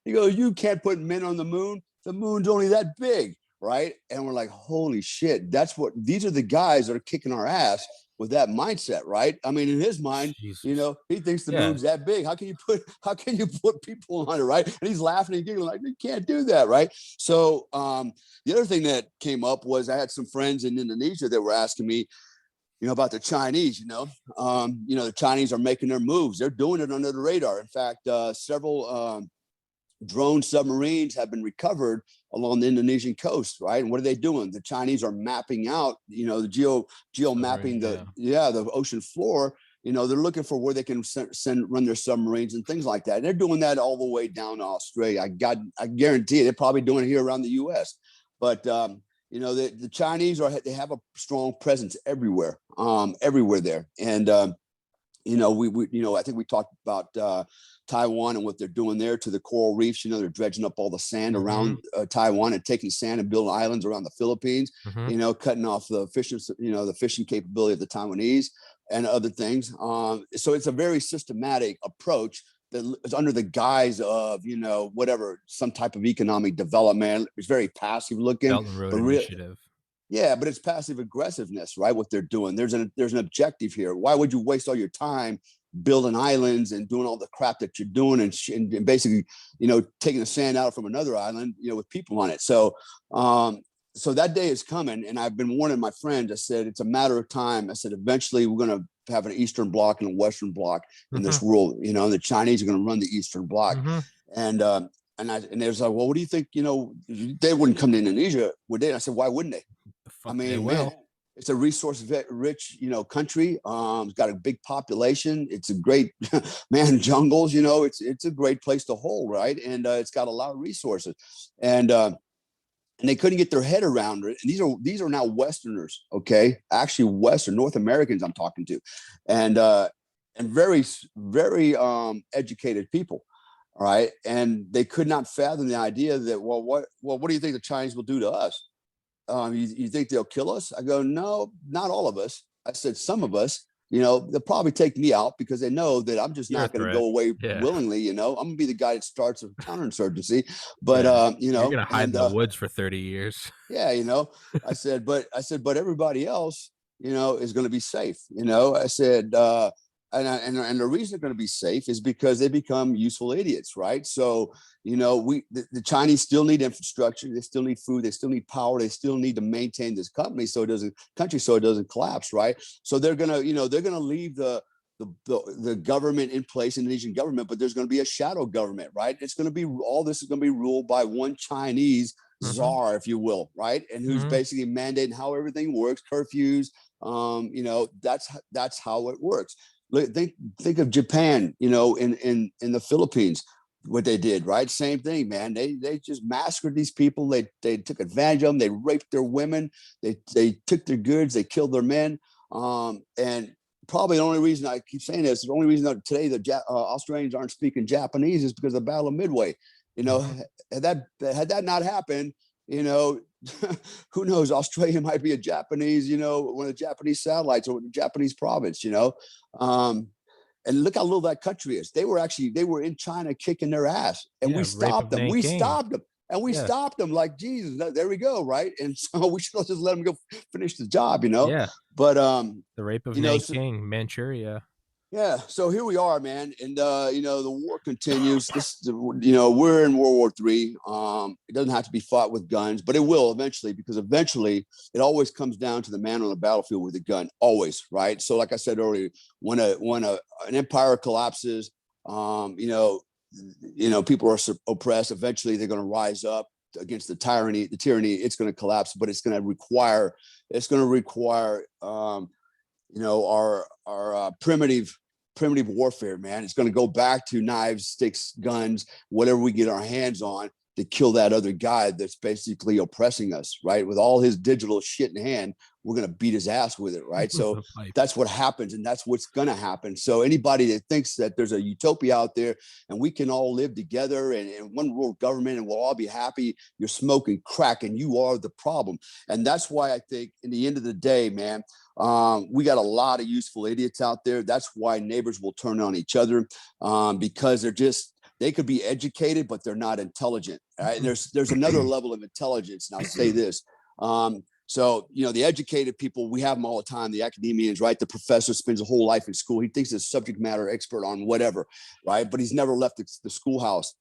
you can't put men on the moon. The moon's only that big, right? And we're like, holy shit, these are the guys that are kicking our ass with that mindset, right? I mean, in his mind, Jesus. he thinks the Yeah. moon's that big. How can you put people on it, right? And he's laughing and giggling like, you can't do that, right? So the other thing that came up was I had some friends in Indonesia that were asking me, about the Chinese. The Chinese are making their moves. They're doing it under the radar. In fact, several drone submarines have been recovered along the Indonesian coast, right? And what are they doing? The Chinese are mapping out, the geo mapping the ocean floor. They're looking for where they can run their submarines and things like that. And they're doing that all the way down to Australia. I guarantee you, they're probably doing it here around the U.S. But the Chinese they have a strong presence everywhere there. And I think we talked about Taiwan and what they're doing there to the coral reefs. They're dredging up all the sand around Taiwan and taking sand and building islands around the Philippines. Cutting off the fishing capability of the Taiwanese and other things. So it's a very systematic approach that is under the guise of some type of economic development. It's very passive looking. Belt and Road Initiative. Yeah, but it's passive aggressiveness, right? What they're doing. There's an objective here. Why would you waste all your time building islands and doing all the crap that you're doing and basically, taking the sand out from another island, with people on it. So that day is coming, and I've been warning my friends. I said it's a matter of time. I said eventually we're going to have an Eastern Bloc and a Western Bloc in this world. The Chinese are going to run the Eastern Bloc, and they was like, well, what do you think? They wouldn't come to Indonesia, would they? And I said, why wouldn't they? I mean, man, it's a resource-rich, country. It's got a big population. It's a great, jungles. It's a great place to hold, right? And it's got a lot of resources, and they couldn't get their head around it. And these are now Westerners, okay? Actually, Western North Americans I'm talking to, and very, very educated people. All right, and they could not fathom the idea that what do you think the Chinese will do to us? You think they'll kill us? I go, no, not all of us. I said, some of us, they'll probably take me out because they know that I'm just not going to go away willingly. I'm going to be the guy that starts a counterinsurgency. But, you're going to hide in the woods for 30 years. Yeah. I said, but everybody else, is going to be safe. I said, and the reason they're going to be safe is because they become useful idiots, right? So, the Chinese still need infrastructure, they still need food, they still need power, they still need to maintain this country so it doesn't collapse, right? So they're gonna leave the government in place, Indonesian government, but there's going to be a shadow government, right? All this is going to be ruled by one Chinese czar, if you will, right? And who's basically mandating how everything works, curfews, that's how it works. Think of Japan, in the Philippines, what they did, right? Same thing, man. They just massacred these people. They took advantage of them. They raped their women. They took their goods. They killed their men. And probably the only reason I keep saying this, the only reason that today the Australians aren't speaking Japanese is because of the Battle of Midway. Had that not happened, who knows? Australia might be a Japanese, one of the Japanese satellites or the Japanese province, and look how little that country is. They were in China kicking their ass, and we stopped them. And we Yeah. stopped them like, Jesus, there we go, right? And so we should just let them go finish the job, Yeah. But The rape of so, Nanking, Manchuria. yeah, so here we are, man, and the war continues. We're in World War III. It doesn't have to be fought with guns, but it will eventually, because eventually it always comes down to the man on the battlefield with a gun, always, right? So, like I said earlier, when an empire collapses, people are oppressed. Eventually, they're going to rise up against the tyranny. It's going to collapse, but it's going to require our primitive warfare, man. It's going to go back to knives, sticks, guns, whatever we get our hands on to kill that other guy that's basically oppressing us, right? With all his digital shit in hand, we're going to beat his ass with it, right? So that's what happens, and that's what's going to happen. So anybody that thinks that there's a utopia out there and we can all live together and one world government and we'll all be happy, you're smoking crack and you are the problem. And that's why I think in the end of the day, man, we got a lot of useful idiots out there. That's why neighbors will turn on each other, because they could be educated, but they're not intelligent. Right? And there's another level of intelligence. And I'll say this. So, the educated people, we have them all the time, the academians, right? The professor spends a whole life in school. He thinks he's a subject matter expert on whatever, right? But he's never left the schoolhouse,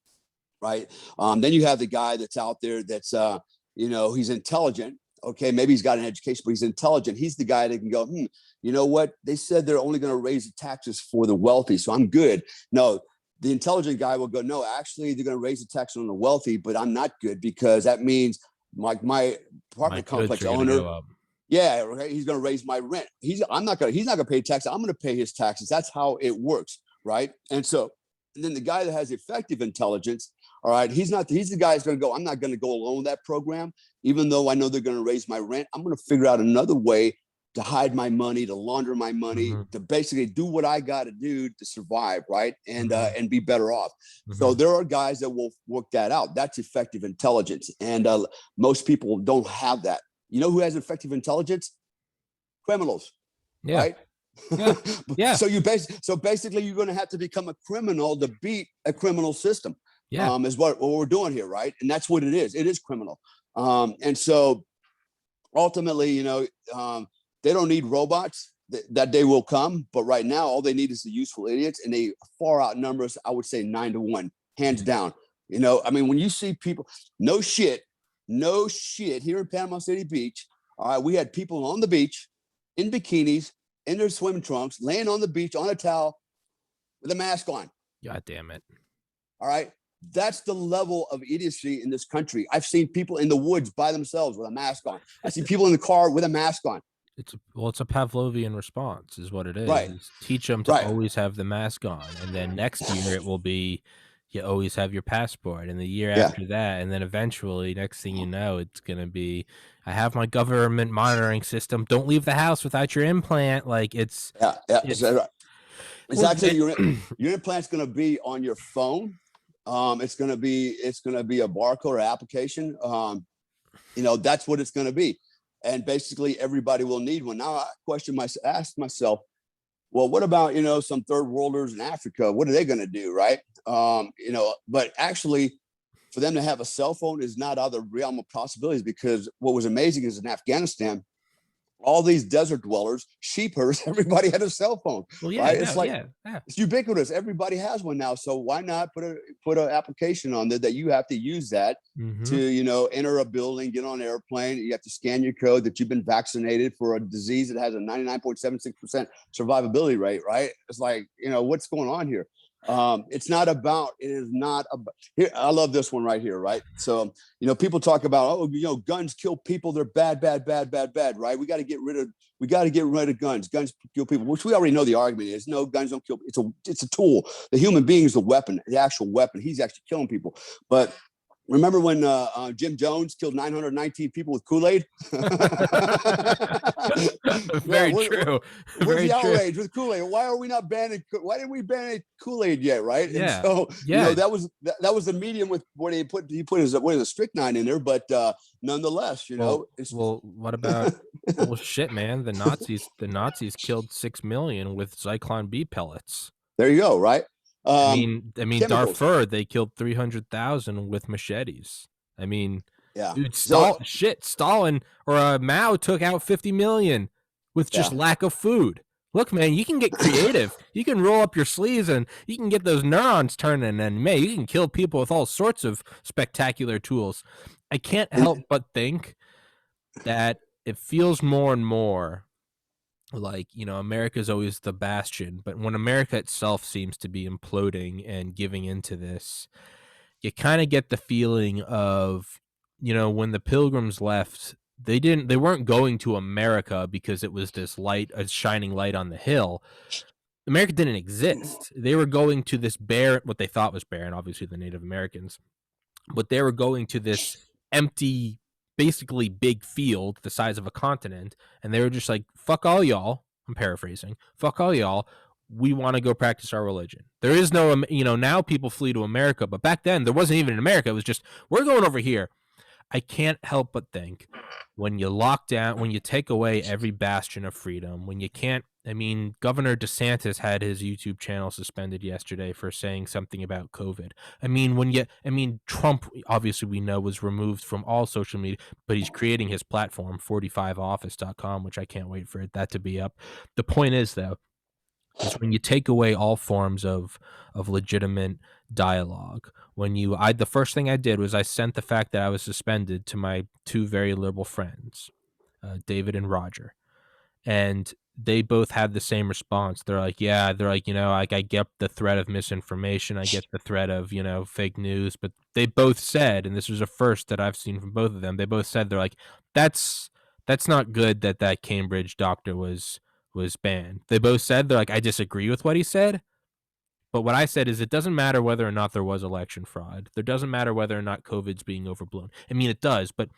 right? Then you have the guy that's out there that's, he's intelligent. Okay, maybe he's got an education, but he's intelligent. He's the guy that can go, you know what? They said they're only going to raise the taxes for the wealthy, so I'm good. No, the intelligent guy will go, no, actually, they're going to raise the tax on the wealthy, but I'm not good, because that means my apartment complex owner, yeah, right, he's going to raise my rent. He's not going to pay taxes. I'm going to pay his taxes. That's how it works, right? And then the guy that has effective intelligence, all right, he's the guy that's going to go, I'm not going to go along with that program, even though I know they're going to raise my rent. I'm going to figure out another way to hide my money, to launder my money, to basically do what I got to do to survive, right? And be better off. So there are guys that will work that out. That's effective intelligence. And most people don't have that. You know who has effective intelligence? Criminals, right? Yeah. So basically you're going to have to become a criminal to beat a criminal system. Is what we're doing here, right? And that's what it is. It is criminal. And so ultimately, they don't need robots. That day will come, but right now all they need is the useful idiots, and they far outnumber us. I would say 9-1, hands down. When you see people, no shit here in Panama City Beach. All right, we had people on the beach in bikinis, in their swim trunks, laying on the beach on a towel with a mask on. God damn it. All right. That's the level of idiocy in this country. I've seen people in the woods by themselves with a mask on. I see people in the car with a mask on. It's a Pavlovian response is what it is. Right. Teach them to always have the mask on. And then next year it will be, you always have your passport. And the year after that, and then eventually, next thing you know, it's going to be, I have my government monitoring system. Don't leave the house without your implant. Like it's actually your implant's going to be on your phone. It's going to be a barcode or application. That's what it's going to be. And basically everybody will need one. Now I ask myself, well, what about, some third worlders in Africa? What are they going to do? Right. But actually for them to have a cell phone is not out of the realm of possibilities, because what was amazing is in Afghanistan, all these desert dwellers, sheep herders, everybody had a cell phone. Well, yeah, right? It's ubiquitous. Everybody has one now. So why not put an application on there that you have to use that to, enter a building, get on an airplane. You have to scan your code that you've been vaccinated for a disease that has a 99.76% survivability rate, right? It's like, what's going on here? It is not about here. I love this one right here. Right. So, people talk about, guns kill people. They're bad, right? We got to get rid of guns. Guns kill people, which we already know the argument is no, guns don't kill. It's a tool. The human being is the weapon, the actual weapon. He's actually killing people. But remember when Jim Jones killed 919 people with Kool-Aid? Very true. Where's the outrage with Kool-Aid? Why are we not banning? Why didn't we ban Kool-Aid yet? Right? Yeah. And so that was the medium with what he put his strychnine in there, but nonetheless, what about shit, man? The Nazis killed 6 million with Zyklon B pellets. There you go. Right. I mean, Darfur, they killed 300,000 with machetes. I mean, Yeah. dude, So Stalin or Mao took out 50 million with just yeah. lack of food. Look, man, you can get creative. You can roll up your sleeves and you can get those neurons turning, and man, you can kill people with all sorts of spectacular tools. I can't And help but think that it feels more and more like, America's always the bastion, but when America itself seems to be imploding and giving into this, you kind of get the feeling of, when the Pilgrims left, they weren't going to America because it was this light, a shining light on the hill. America didn't exist. They were going to this barren, what they thought was barren, obviously the Native Americans, but they were going to this empty, basically big field the size of a continent, and they were just like, fuck all y'all. I'm paraphrasing. Fuck all y'all. We want to go practice our religion. There is no, now people flee to America, but back then there wasn't even in America. It was just, we're going over here. I can't help but think when you lock down, when you take away every bastion of freedom, when you can't, Governor DeSantis had his YouTube channel suspended yesterday for saying something about COVID. Trump, obviously we know, was removed from all social media, but he's creating his platform, 45office.com, which I can't wait for that to be up. The point is, though, is when you take away all forms of legitimate dialogue, the first thing I did was I sent the fact that I was suspended to my two very liberal friends, David and Roger, and they both had the same response. They're like, I get the threat of misinformation, I get the threat of fake news, but they both said, and this was a first that I've seen from both of them, they both said, they're like, that's not good that Cambridge doctor was banned. They both said, they're like, I disagree with what he said, but what I said is it doesn't matter whether or not there was election fraud. There doesn't matter whether or not COVID's being overblown. It does, but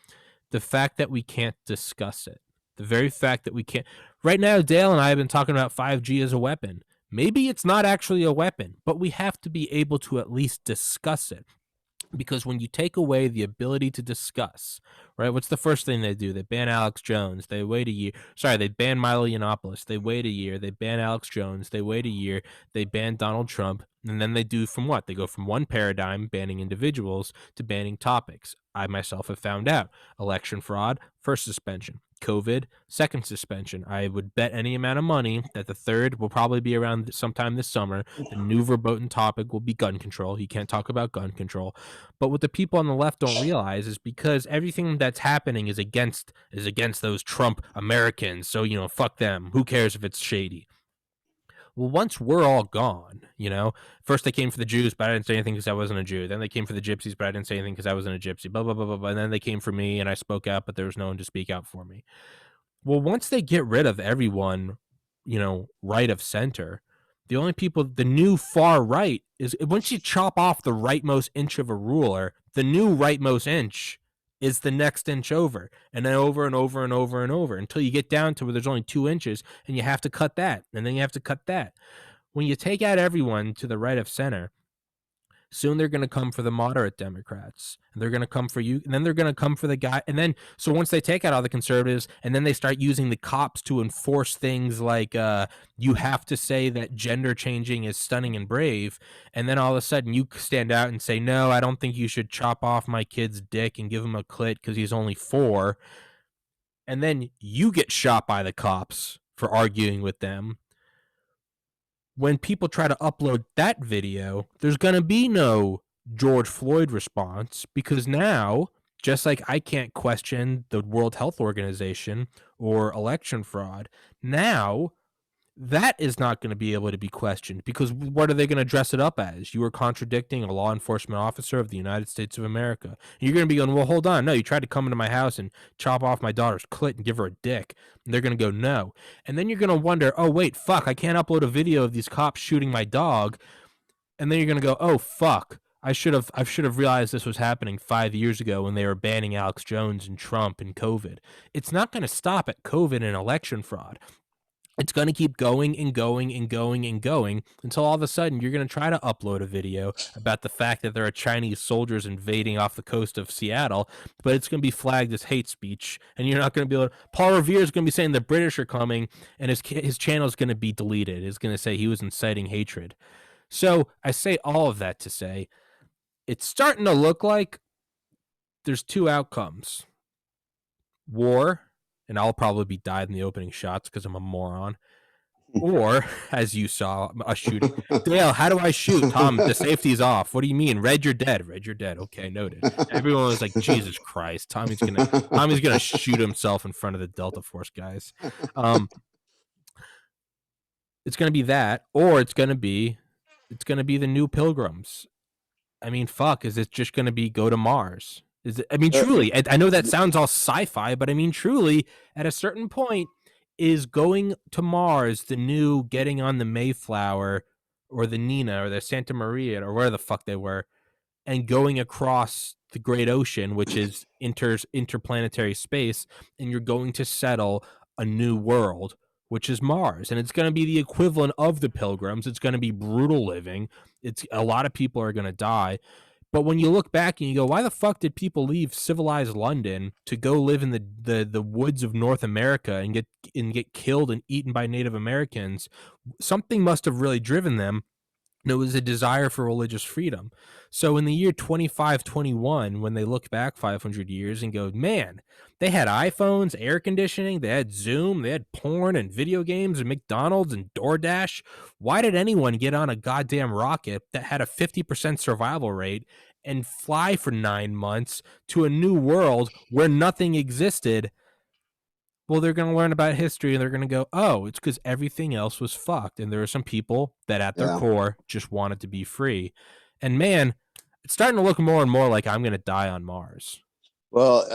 the fact that we can't discuss it, the very fact that we can't. Right now, Dale and I have been talking about 5G as a weapon. Maybe it's not actually a weapon, but we have to be able to at least discuss it. Because when you take away the ability to discuss, right? What's the first thing they do? They ban Alex Jones. They wait a year. Sorry, they ban Milo Yiannopoulos. They wait a year. They ban Alex Jones. They wait a year. They ban Donald Trump. And then they do from what? They go from one paradigm, banning individuals, to banning topics. I myself have found out. Election fraud, first suspension. COVID, second suspension. I would bet any amount of money that the third will probably be around sometime this summer. The new verboten topic will be gun control. You can't talk about gun control. But what the people on the left don't realize is because everything that's happening is against those Trump Americans. So, fuck them. Who cares if it's shady? Well, once we're all gone, first they came for the Jews, but I didn't say anything because I wasn't a Jew. Then they came for the gypsies, but I didn't say anything because I wasn't a gypsy, blah, blah, blah, blah, blah. And then they came for me and I spoke out, but there was no one to speak out for me. Well, once they get rid of everyone, right of center, the only people, the new far right is, once you chop off the rightmost inch of a ruler, the new rightmost inch is the next inch over, and then over and over and over and over until you get down to where there's only 2 inches and you have to cut that. And then you have to cut that. When you take out everyone to the right of center, soon they're going to come for the moderate Democrats, and they're going to come for you, and then they're going to come for the guy. And then, so once they take out all the conservatives, and then they start using the cops to enforce things like you have to say that gender changing is stunning and brave, and then all of a sudden you stand out and say, no, I don't think you should chop off my kid's dick and give him a clit because he's only 4, and then you get shot by the cops for arguing with them. When people try to upload that video, there's going to be no George Floyd response, because now, just like I can't question the World Health Organization or election fraud, now that is not going to be able to be questioned, because what are they going to dress it up as? You were contradicting a law enforcement officer of the United States of America. You're going to be going, well, hold on. No, you tried to come into my house and chop off my daughter's clit and give her a dick. And they're going to go, no. And then you're going to wonder, oh, wait, fuck, I can't upload a video of these cops shooting my dog. And then you're going to go, oh, fuck. I should have realized this was happening 5 years ago when they were banning Alex Jones and Trump and COVID. It's not going to stop at COVID and election fraud. It's going to keep going and going and going and going until all of a sudden you're going to try to upload a video about the fact that there are Chinese soldiers invading off the coast of Seattle, but it's going to be flagged as hate speech, and you're not going to be able to. Paul Revere is going to be saying the British are coming, and his channel is going to be deleted. It's going to say he was inciting hatred. So I say all of that to say it's starting to look like there's two outcomes: war, and I'll probably be died in the opening shots because I'm a moron. Or, as you saw, a shooting. Dale, how do I shoot? Tom, the safety's off. What do you mean? Red, you're dead. Red, you're dead. Okay, noted. Everyone was like, Jesus Christ, Tommy's gonna shoot himself in front of the Delta Force guys. It's gonna be that, or it's gonna be the new Pilgrims. I mean, fuck, is it just gonna be go to Mars? Is it? I mean, truly, I know that sounds all sci-fi, but I mean, truly, at a certain point, is going to Mars the new getting on the Mayflower or the Nina or the Santa Maria or where the fuck they were, and going across the great ocean, which is interplanetary space, and you're going to settle a new world, which is Mars. And it's going to be the equivalent of the Pilgrims. It's going to be brutal living. It's a lot of people are going to die. But when you look back and you go, why the fuck did people leave civilized London to go live in the woods of North America and get killed and eaten by Native Americans? Something must have really driven them. And it was a desire for religious freedom. So in the year 2521, when they look back 500 years and go, man, they had iPhones, air conditioning, they had Zoom, they had porn and video games and McDonald's and DoorDash. Why did anyone get on a goddamn rocket that had a 50% survival rate and fly for 9 months to a new world where nothing existed? Well, they're going to learn about history and they're going to go, oh, it's because everything else was fucked. And there are some people that at their core just wanted to be free. And man, it's starting to look more and more like I'm going to die on Mars. Well,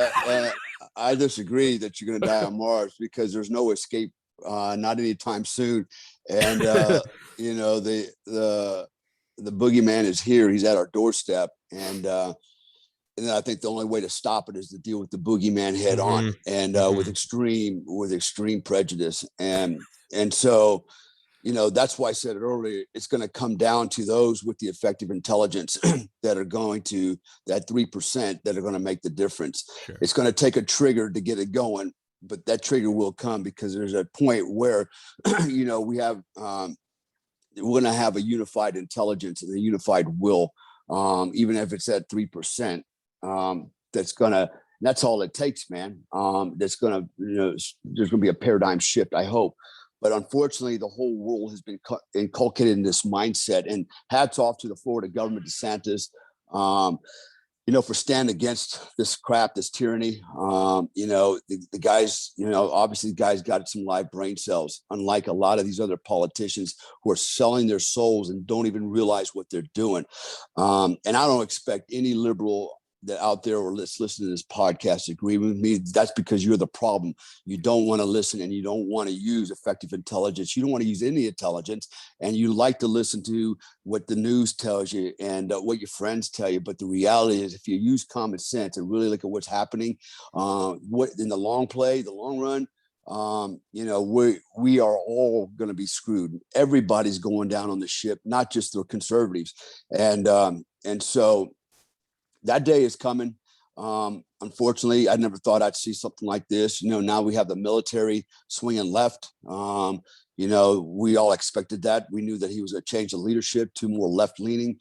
I disagree that you're going to die on Mars because there's no escape, not anytime soon. And, you know, the boogeyman is here. He's at our doorstep. And I think the only way to stop it is to deal with the boogeyman head on and with extreme prejudice. And so, you know, that's why I said it earlier, it's going to come down to those with the effective intelligence that are going to, that 3% that are going to make the difference. Sure. It's going to take a trigger to get it going, but that trigger will come because there's a point where, you know, we're going to have a unified intelligence and a unified will, even if it's at 3%. That's all it takes, man. That's gonna, you know, there's gonna be a paradigm shift, I hope. But unfortunately, the whole world has been inculcated in this mindset. And hats off to the Florida government, DeSantis, you know, for standing against this crap, this tyranny. You know, the guys, you know, obviously the guys got some live brain cells, unlike a lot of these other politicians who are selling their souls and don't even realize what they're doing. And I don't expect any liberal that out there or let's listen to this podcast agree with me. That's because you're the problem. You don't want to listen and you don't want to use effective intelligence. You don't want to use any intelligence, and you like to listen to what the news tells you and what your friends tell you. But the reality is, if you use common sense and really look at what's happening, what in the long run, you know, we are all going to be screwed. Everybody's going down on the ship, not just the conservatives. And so that day is coming. Unfortunately, I never thought I'd see something like this. You know, now we have the military swinging left. You know, we all expected that. We knew that he was going to change the leadership to more left leaning.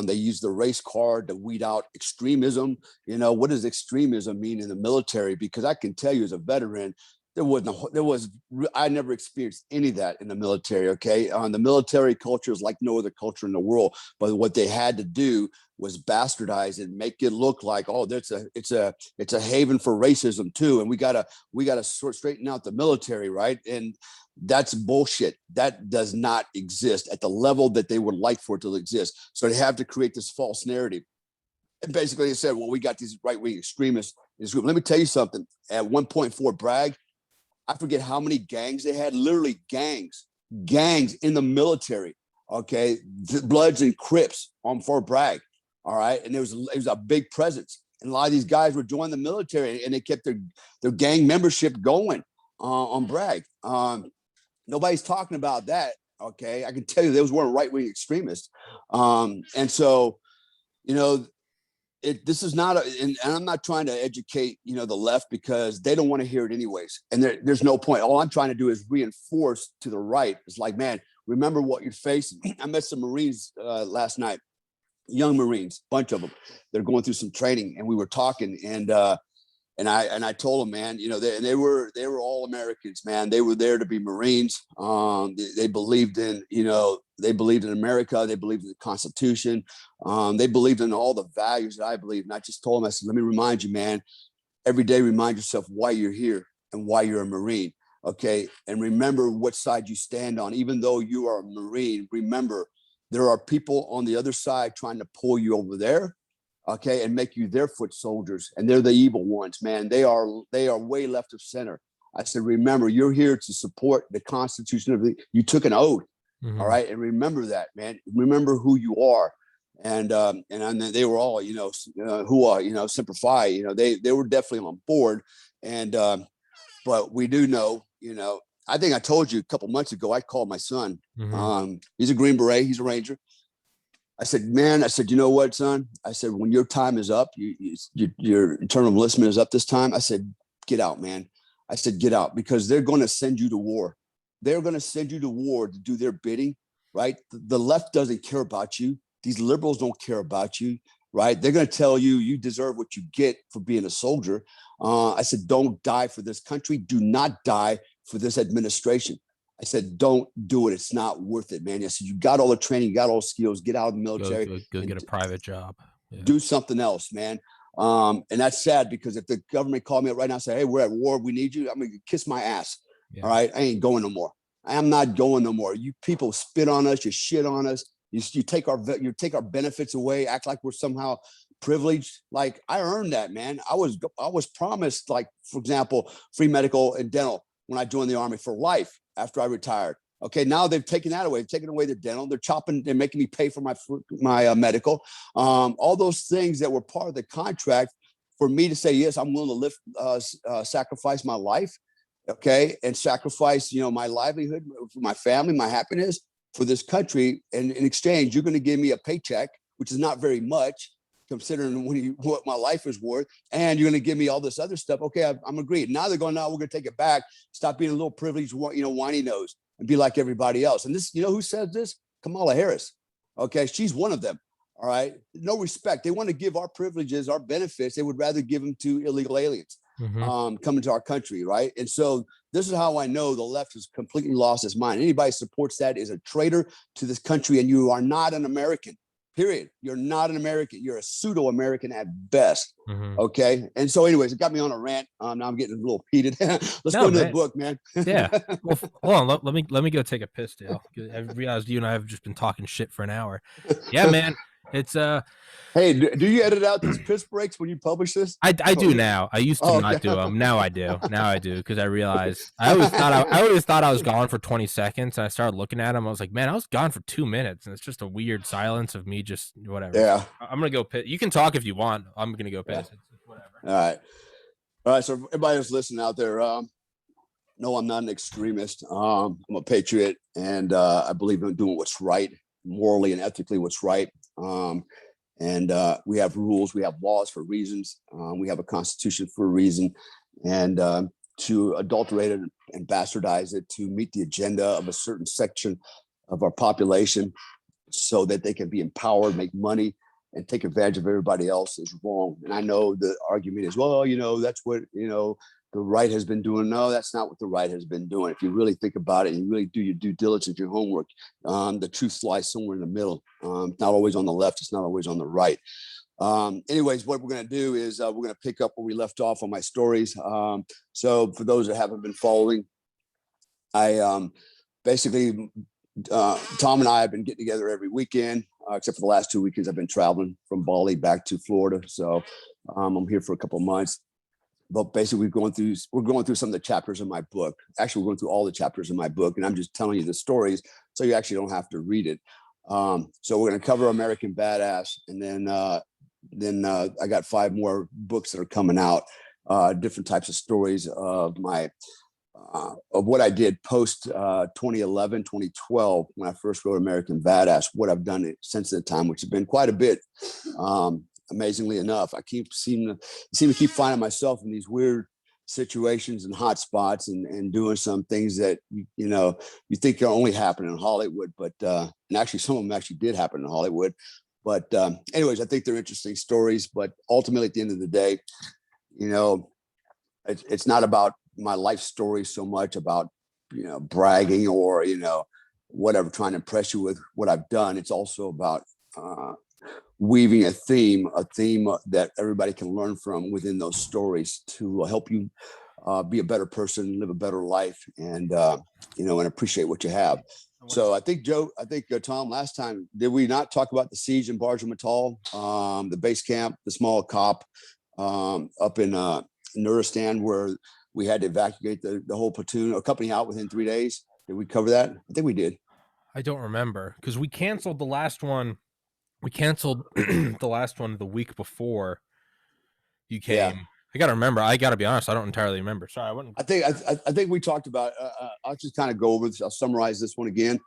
They used the race card to weed out extremism. You know, what does extremism mean in the military? Because I can tell you as a veteran, I never experienced any of that in the military. Okay. The military culture is like no other culture in the world, but what they had to do was bastardize and make it look like, oh, it's a haven for racism too. And we gotta straighten out the military. Right. And that's bullshit. That does not exist at the level that they would like for it to exist. So they have to create this false narrative. And basically they said, well, we got these right-wing extremists in this group. Let me tell you something. At 1.4 Bragg, I forget how many gangs they had, literally gangs in the military. Okay. Bloods and Crips on Fort Bragg. All right. And it was a big presence. And a lot of these guys were joining the military and they kept their gang membership going on Bragg. Nobody's talking about that. Okay. I can tell you those weren't right-wing extremists. And so, you know, this is not and I'm not trying to educate, you know, the left because they don't want to hear it anyways. And there's no point. All I'm trying to do is reinforce to the right. It's like, man, remember what you're facing. I met some Marines last night young Marines, bunch of them. They're going through some training, and we were talking, and I told them, man, you know, they were all Americans, man. They were there to be Marines. They believed in, you know, they believed in America. They believed in the Constitution. They believed in all the values that I believe. And I just told them, I said, let me remind you, man, every day remind yourself why you're here and why you're a Marine. Okay. And remember what side you stand on. Even though you are a Marine, remember there are people on the other side trying to pull you over there. Okay, and make you their foot soldiers, and they're the evil ones, man. They are way left of center. I said, remember, you're here to support the Constitution of the. You took an oath, all right, and remember that, man. Remember who you are, and then they were all, you know, who are, you know, Semper Fi, you know, they were definitely on board, and but we do know, you know, I think I told you a couple months ago, I called my son. He's a Green Beret, he's a Ranger. I said, man, I said, you know what, son? I said, when your time is up, your term of enlistment is up this time. I said, get out, man. I said, get out, because they're going to send you to war. They're going to send you to war to do their bidding, right? The left doesn't care about you. These liberals don't care about you, right? They're going to tell you, you deserve what you get for being a soldier. I said, don't die for this country. Do not die for this administration. I said, don't do it. It's not worth it, man. I said, you got all the training, you got all the skills, get out of the military. Go get a private job. Yeah. Do something else, man. And that's sad, because if the government called me up right now and say, hey, we're at war, we need you, I'm going to kiss my ass. Yeah. All right. I ain't going no more. I am not going no more. You people spit on us, you shit on us. You take our benefits away, act like we're somehow privileged. Like, I earned that, man. I was promised, like, for example, free medical and dental when I joined the Army for life after I retired. Okay, now they've taken that away. They've taken away the dental. They're making me pay for my medical. All those things that were part of the contract for me to say, yes, I'm willing to sacrifice my life, okay, and sacrifice, you know, my livelihood, for my family, my happiness, for this country. And in exchange, you're going to give me a paycheck, which is not very much, considering what my life is worth, and you're going to give me all this other stuff. Okay, I'm agreed. Now they're going, no, we're going to take it back. Stop being a little privileged, you know, whiny nose, and be like everybody else. And this, you know, who says this? Kamala Harris. Okay, she's one of them. All right, no respect. They want to give our privileges, our benefits. They would rather give them to illegal aliens coming to our country, right? And so this is how I know the left has completely lost its mind. Anybody who supports that is a traitor to this country, and you are not an American. Period. You're not an American. You're a pseudo-American at best. Okay. And so, anyways, it got me on a rant. Now I'm getting a little heated. Let's go into the book, man. Yeah. Well, hold on. Let me go take a piss, Dale. I realized you and I have just been talking shit for an hour. Yeah, man. It's Hey, do you edit out these piss breaks when you publish this? I do now. I used to not do them. Now I do. Because I realized I always thought I was gone for 20 seconds, and I started looking at them. I was like, man, I was gone for 2 minutes, and it's just a weird silence of me just whatever. Yeah. I'm gonna go piss. You can talk if you want. I'm gonna go piss. Yeah. Whatever. All right. So everybody who's listening out there, no, I'm not an extremist. I'm a patriot, and I believe in doing what's right, morally and ethically what's right. And we have rules, we have laws for reasons. We have a constitution for a reason. And to adulterate it and bastardize it to meet the agenda of a certain section of our population so that they can be empowered, make money, and take advantage of everybody else is wrong. And I know the argument is, well, you know, that's what, you know, the right has been doing. No, that's not what the right has been doing. If you really think about it and you really do your due diligence, your homework, the truth lies somewhere in the middle. It's not always on the left. It's not always on the right. Anyways, what we're going to do is we're going to pick up where we left off on my stories. So for those that haven't been following, I basically, Tom and I have been getting together every weekend, except for the last 2 weekends. I've been traveling from Bali back to Florida. So I'm here for a couple of months. But basically, we're going through some of the chapters in my book. Actually, we're going through all the chapters in my book, and I'm just telling you the stories, so you actually don't have to read it. So we're going to cover American Badass, and then I got 5 more books that are coming out, different types of stories of what I did post 2011, 2012, when I first wrote American Badass, what I've done since that time, which has been quite a bit. Amazingly enough, I seem to keep finding myself in these weird situations and hot spots and doing some things that, you know, you think are only happening in Hollywood, but and actually some of them actually did happen in Hollywood. But anyways, I think they're interesting stories. But ultimately, at the end of the day, you know, it's not about my life story so much about, you know, bragging or, you know, whatever, trying to impress you with what I've done. It's also about weaving a theme that everybody can learn from within those stories to help you be a better person, live a better life, and you know, and appreciate what you have. So I think Tom, last time, did we not talk about the siege in Barge Matal, the base camp, the small COP up in Nuristan, where we had to evacuate the whole platoon or company out within 3 days? Did we cover that? I think we did. I don't remember because we canceled the last one. We canceled the last one the week before you came. Yeah. I gotta remember. I gotta be honest. I don't entirely remember. Sorry, I wouldn't. I think we talked about. I'll just kind of go over this. I'll summarize this one again,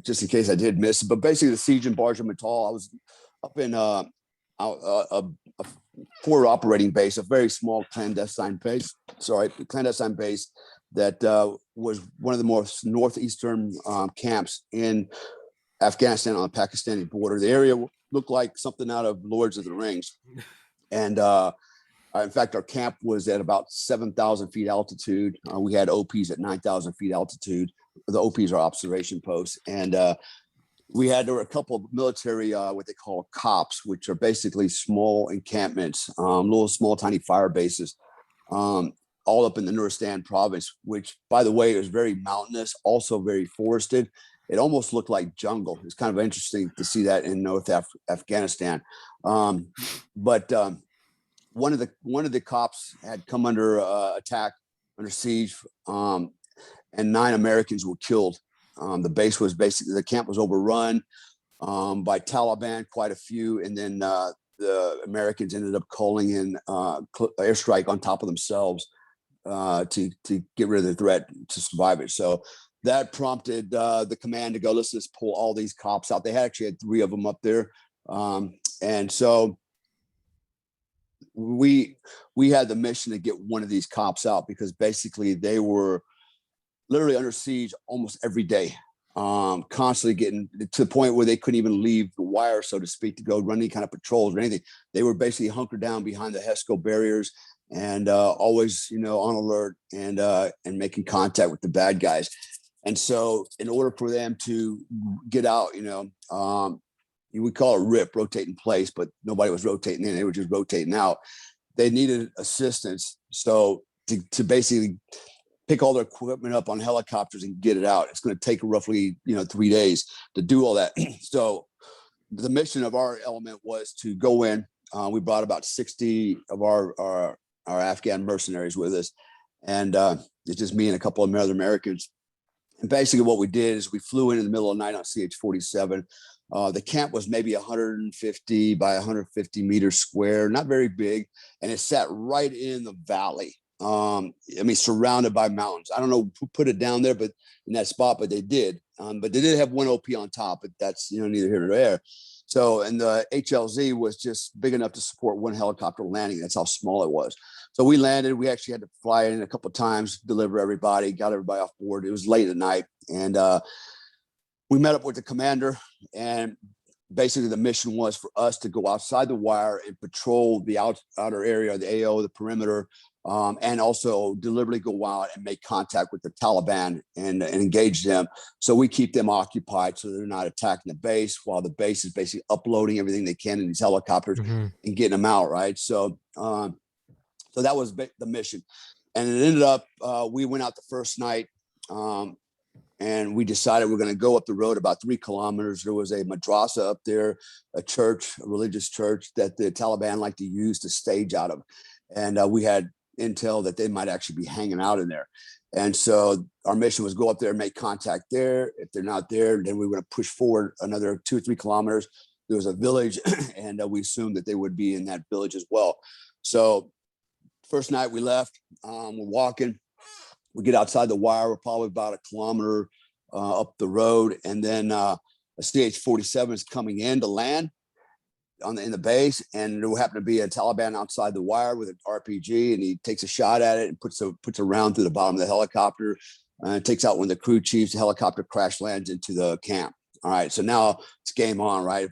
just in case I did miss it. But basically, the siege in Barge Matal. I was up in a forward operating base, a very small clandestine base. Clandestine base that was one of the most northeastern camps in Afghanistan on the Pakistani border. The area looked like something out of Lords of the Rings, and in fact, our camp was at about 7,000 feet altitude. We had OPs at 9,000 feet altitude. The OPs are observation posts. And there were a couple of military, what they call COPs, which are basically small encampments, little small, tiny fire bases, all up in the Nuristan province, which, by the way, is very mountainous, also very forested. It almost looked like jungle. It's kind of interesting to see that in North Afghanistan. One of the cops had come under attack, under siege, and 9 Americans were killed. The base was basically, the camp was overrun by Taliban, quite a few, and then the Americans ended up calling in airstrike on top of themselves to get rid of the threat, to survive it. So that prompted the command to go, let's just pull all these cops out. They actually had 3 of them up there, and so we had the mission to get one of these cops out, because basically they were literally under siege almost every day, constantly getting to the point where they couldn't even leave the wire, so to speak, to go run any kind of patrols or anything. They were basically hunkered down behind the HESCO barriers and always, you know, on alert and making contact with the bad guys. And so in order for them to get out, you know, we call it RIP, rotate in place, but nobody was rotating in, they were just rotating out. They needed assistance. So to basically pick all their equipment up on helicopters and get it out, it's going to take roughly, you know, 3 days to do all that. So the mission of our element was to go in. We brought about 60 of our Afghan mercenaries with us. And it's just me and a couple of other Americans. And basically what we did is we flew in the middle of the night on CH-47. The camp was maybe 150 by 150 meters square, not very big. And it sat right in the valley. I mean, surrounded by mountains. I don't know who put it down there, but in that spot, but they did. But they did have 1 OP on top, but that's, you know, neither here nor there. So, and the HLZ was just big enough to support 1 helicopter landing. That's how small it was. So we landed. We actually had to fly in a couple of times, deliver everybody, got everybody off board. It was late at night, and we met up with the commander, and basically the mission was for us to go outside the wire and patrol the outer area, the AO, the perimeter, and also deliberately go out and make contact with the Taliban and engage them. So we keep them occupied so they're not attacking the base, while the base is basically uploading everything they can in these helicopters and getting them out, right? So so that was the mission. And it ended up, we went out the first night, and we decided we're going to go up the road about 3 kilometers. There was a madrasa up there, a church, a religious church that the Taliban like to use to stage out of. And we had intel that they might actually be hanging out in there. And so our mission was go up there and make contact there. If they're not there, then we were going to push forward another 2 or 3 kilometers. There was a village, and we assumed that they would be in that village as well. So first night we left, we're walking. We get outside the wire. We're probably about 1 kilometer up the road. And then a CH-47 is coming in to land in the base. And there happened to be a Taliban outside the wire with an RPG. And he takes a shot at it and puts a round through the bottom of the helicopter. And takes out one of the crew chiefs. The helicopter crash lands into the camp. All right, so now it's game on, right?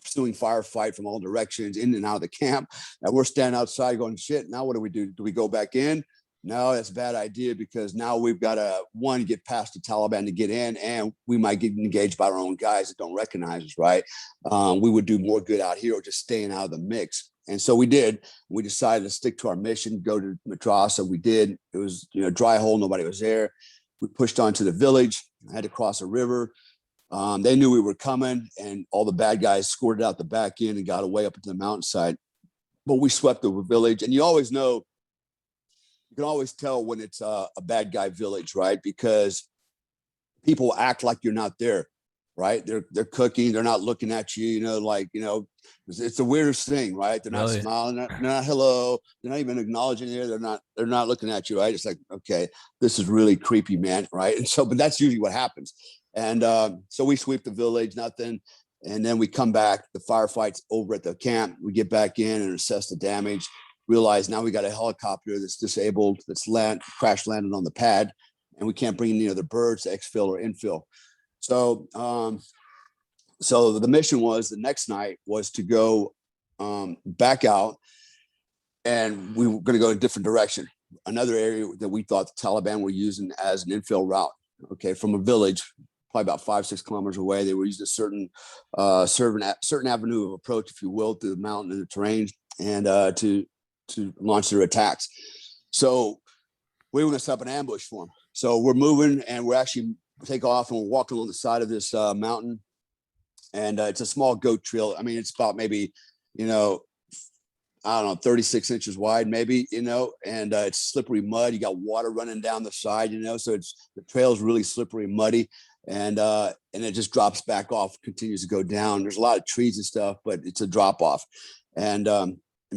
Pursuing firefight from all directions, in and out of the camp. Now we're standing outside going, shit, now what do we do? Do we go back in? No, that's a bad idea, because now we've got to, one, get past the Taliban to get in, and we might get engaged by our own guys that don't recognize us, right? We would do more good out here or just staying out of the mix. And so we did. We decided to stick to our mission, go to Madras. So we did. It was, dry hole. Nobody was there. We pushed on to the village. I had to cross a river. They knew we were coming, and all the bad guys squirted out the back end and got away up into the mountainside. But we swept the village, and you can always tell when it's a bad guy village, right? Because people act like you're not there, right? They're cooking, they're not looking at you, it's the weirdest thing, right? They're not smiling, they're not hello, they're not even acknowledging you. They're not looking at you, right? It's like, okay, this is really creepy, man, right? And so, but that's usually what happens. And so we sweep the village, nothing. And then we come back, the firefights over at the camp. We get back in and assess the damage, realize now we got a helicopter that's disabled, that's crash landed on the pad, and we can't bring any other birds to exfil or infill. So, so the mission was, the next night was to go back out, and we were going to go a different direction, another area that we thought the Taliban were using as an infill route. Okay, from a village, probably about 5-6 kilometers away, they were using a certain avenue of approach, if you will, through the mountain and the terrain, and to launch their attacks. So we were going to set up an ambush for them. So we're moving, and we're actually take off, and we're walking along the side of this mountain. And it's a small goat trail. I mean, it's about maybe, I don't know, 36 inches wide, maybe, and it's slippery mud. You got water running down the side, so the trail is really slippery and muddy. And it just drops back off, continues to go down. There's a lot of trees and stuff, but it's a drop off. And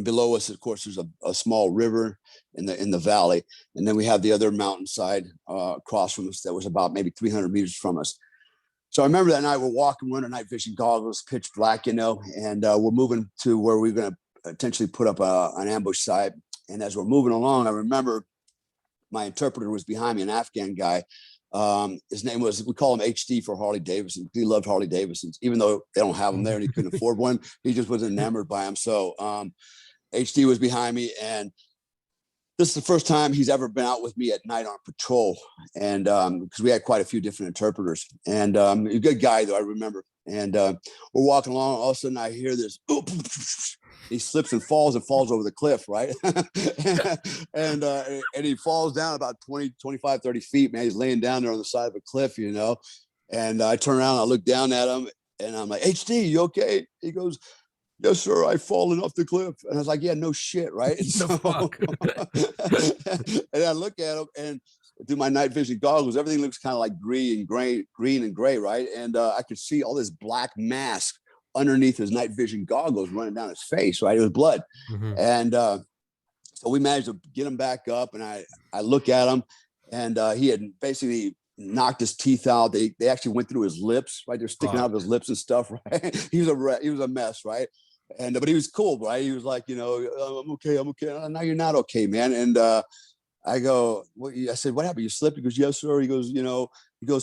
below us, of course, there's a small river in the valley. And then we have the other mountainside across from us that was about maybe 300 meters from us. So I remember that night we're walking, we're under night vision goggles, pitch black, and we're moving to where we're going to potentially put up an ambush site. And as we're moving along, I remember my interpreter was behind me, an Afghan guy. His name was, we call him HD for Harley Davidson. He loved Harley Davidsons, even though they don't have them there and he couldn't afford one. He just was enamored by them. So HD was behind me, and this is the first time he's ever been out with me at night on patrol. And because we had quite a few different interpreters, and a good guy though, I remember. And we're walking along, all of a sudden I hear this, he slips and falls over the cliff, right? and he falls down about 20, 25, 30 feet, man. He's laying down there on the side of a cliff, and I turn around, I look down at him, and I'm like, HD, you okay? He goes, yes, sir, I've fallen off the cliff. And I was like, yeah, no shit, right? And, so, and I look at him, and through my night vision goggles, everything looks kind of like green and gray, right? And I could see all this black mask underneath his night vision goggles running down his face, right? It was blood. Mm-hmm. And so we managed to get him back up, and I look at him, and he had basically knocked his teeth out. They actually went through his lips, right? They're sticking out of his lips and stuff, right? He was a mess, right? And but he was cool, right? He was like, I'm okay. No, you're not okay, man. And I go, I said, what happened? You slipped? He goes, yes, sir. He goes,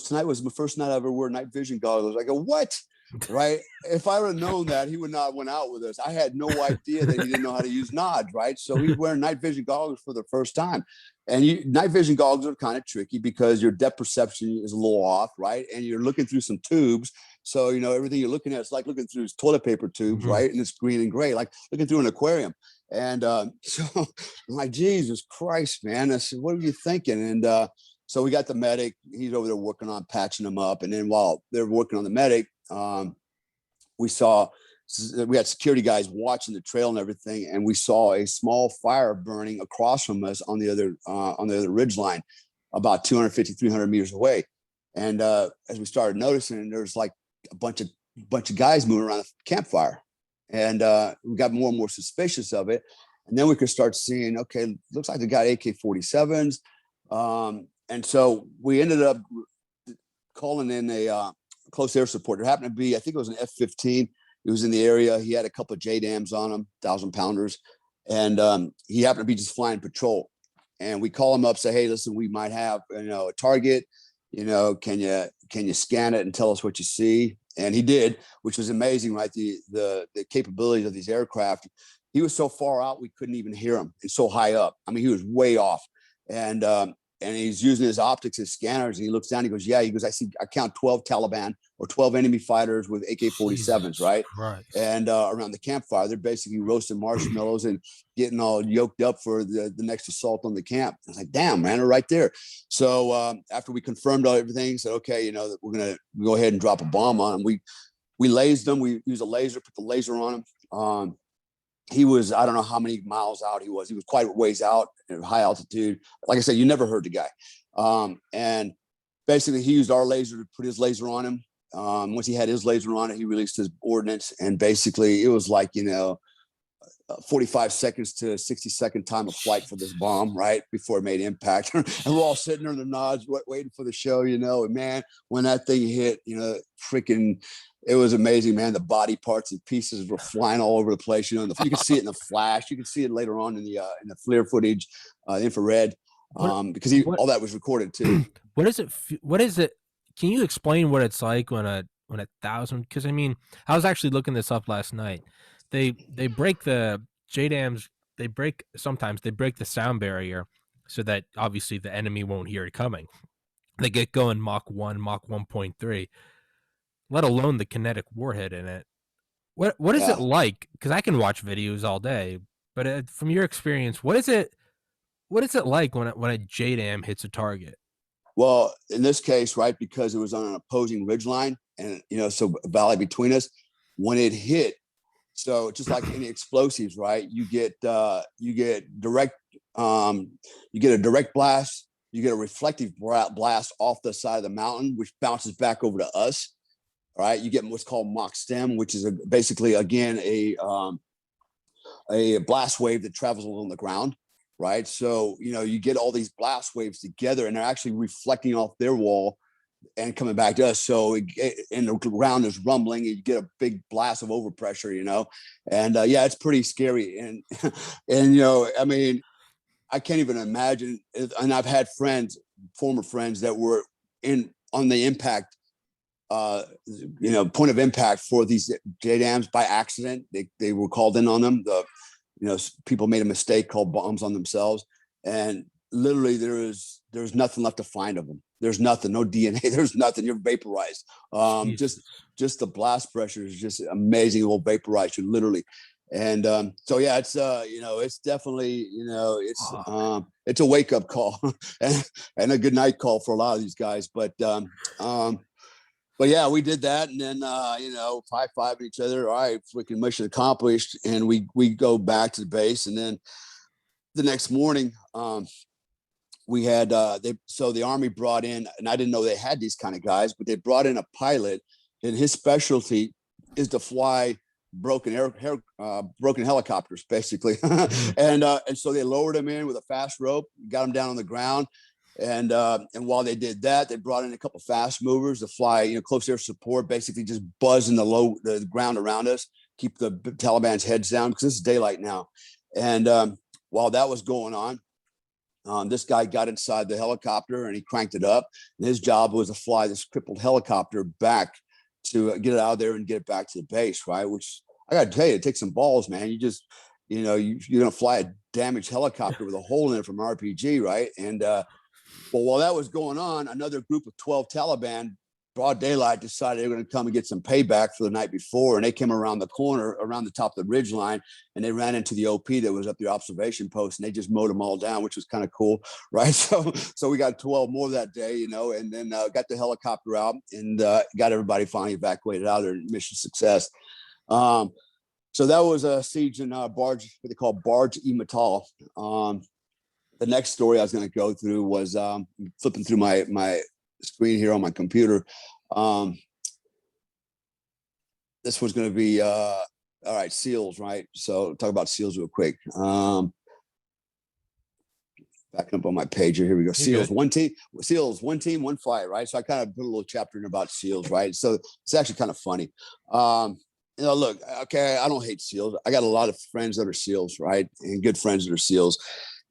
tonight was the first night I ever wore night vision goggles. I go, what? Right? If I would have known that, he would not have went out with us. I had no idea that he didn't know how to use nods, right? So he's wearing night vision goggles for the first time. And night vision goggles are kind of tricky because your depth perception is a little off, right? And you're looking through some tubes. So, everything you're looking at, it's like looking through toilet paper tubes, mm-hmm. right? And it's green and gray, like looking through an aquarium. And so I'm like, Jesus Christ, man. I said, what were you thinking? And so we got the medic. He's over there working on patching him up. And then while they're working on the medic, we had security guys watching the trail and everything, and we saw a small fire burning across from us on the other ridge line, about 250, 300 meters away. And as we started noticing, there's like a bunch of guys moving around the campfire, and we got more and more suspicious of it. And then we could start seeing, okay, looks like they got AK-47s, and so we ended up calling in a close air support. There happened to be, I think it was an F-15. He was in the area. He had a couple of JDAMs on him, 1,000-pounders, and he happened to be just flying patrol. And we call him up, say, hey, listen, we might have a target. Can you scan it and tell us what you see? And he did, which was amazing, right? The capabilities of these aircraft. He was so far out we couldn't even hear him. It's so high up. I mean, he was way off. And he's using his optics, his scanners, and he looks down. He goes, "Yeah." He goes, I count 12 Taliban or 12 enemy fighters with AK-47s, right? Christ. And around the campfire, they're basically roasting marshmallows and getting all yoked up for the next assault on the camp. I was like, "Damn, man, they're right there." So after we confirmed everything, said, "Okay, you know, that we're gonna go ahead and drop a bomb on him." We lased them. We used a laser, put the laser on him. He was, I don't know how many miles out he was. He was quite a ways out at high altitude. Like I said, you never heard the guy. And basically he used our laser to put his laser on him. Once he had his laser on it, he released his ordnance. And basically it was like, 45 seconds to 60-second time of flight for this bomb, right? Before it made impact. And we're all sitting there in the nods, waiting for the show, and man, when that thing hit, freaking, it was amazing, man. The body parts and pieces were flying all over the place. You could see it in the flash. You could see it later on in the FLIR footage, infrared, because all that was recorded too. What is it? Can you explain what it's like when a 1,000? Because I mean, I was actually looking this up last night. They break the JDAMs. Sometimes they break the sound barrier so that obviously the enemy won't hear it coming. They get going Mach 1, Mach 1.3. Let alone the kinetic warhead in it. What is it like? Because I can watch videos all day, but from your experience, what is it like when a JDAM hits a target? Well, in this case, right, because it was on an opposing ridgeline, and so a valley between us, when it hit, so just like any explosives, right, you get direct, you get a direct blast, you get a reflective blast off the side of the mountain, which bounces back over to us. Right, you get what's called Mach stem, which is basically again a blast wave that travels along the ground. Right, so you get all these blast waves together, and they're actually reflecting off their wall and coming back to us. So and the ground is rumbling, and you get a big blast of overpressure. And yeah, it's pretty scary. And I mean, I can't even imagine. And I've had former friends that were on the impact. Point of impact for these JDAMs by accident. They were called in on them. People made a mistake, called bombs on themselves, and literally there's nothing left to find of them. There's nothing, no DNA. There's nothing. You're vaporized. Just the blast pressure is just amazing. It will vaporize you literally. And so yeah, it's it's definitely it's a wake up call and a good night call for a lot of these guys. But yeah, we did that, and then high-fiving each other. All right, freaking mission accomplished, and we go back to the base, and then the next morning, we had the Army brought in, and I didn't know they had these kind of guys, but they brought in a pilot, and his specialty is to fly broken helicopters, basically, and so they lowered him in with a fast rope, got him down on the ground. And while they did that, they brought in a couple of fast movers to fly, close air support, basically just buzz in the ground around us, keep the Taliban's heads down, because it's daylight now. And while that was going on, this guy got inside the helicopter and he cranked it up. And his job was to fly this crippled helicopter back to get it out of there and get it back to the base, right? Which I got to tell you, it takes some balls, man. You just, you're going to fly a damaged helicopter with a hole in it from RPG, right? And well, while that was going on, another group of 12 Taliban, broad daylight, decided they were going to come and get some payback for the night before. And they came around the corner, around the top of the ridge line, and they ran into the OP that was up the observation post, and they just mowed them all down, which was kind of cool, right? So we got 12 more that day, and then got the helicopter out and got everybody finally evacuated out of there. Mission success. So that was a siege in Barge, what they call Barge E Metal. The next story I was going to go through was flipping through my screen here on my computer. This was going to be all right, SEALs, right? So talk about SEALs real quick. Backing up on my page here. Here we go. SEALs, one team, one flight, right? So I kind of put a little chapter in about SEALs, right? So it's actually kind of funny. Look, okay, I don't hate SEALs. I got a lot of friends that are SEALs, right? And good friends that are SEALs.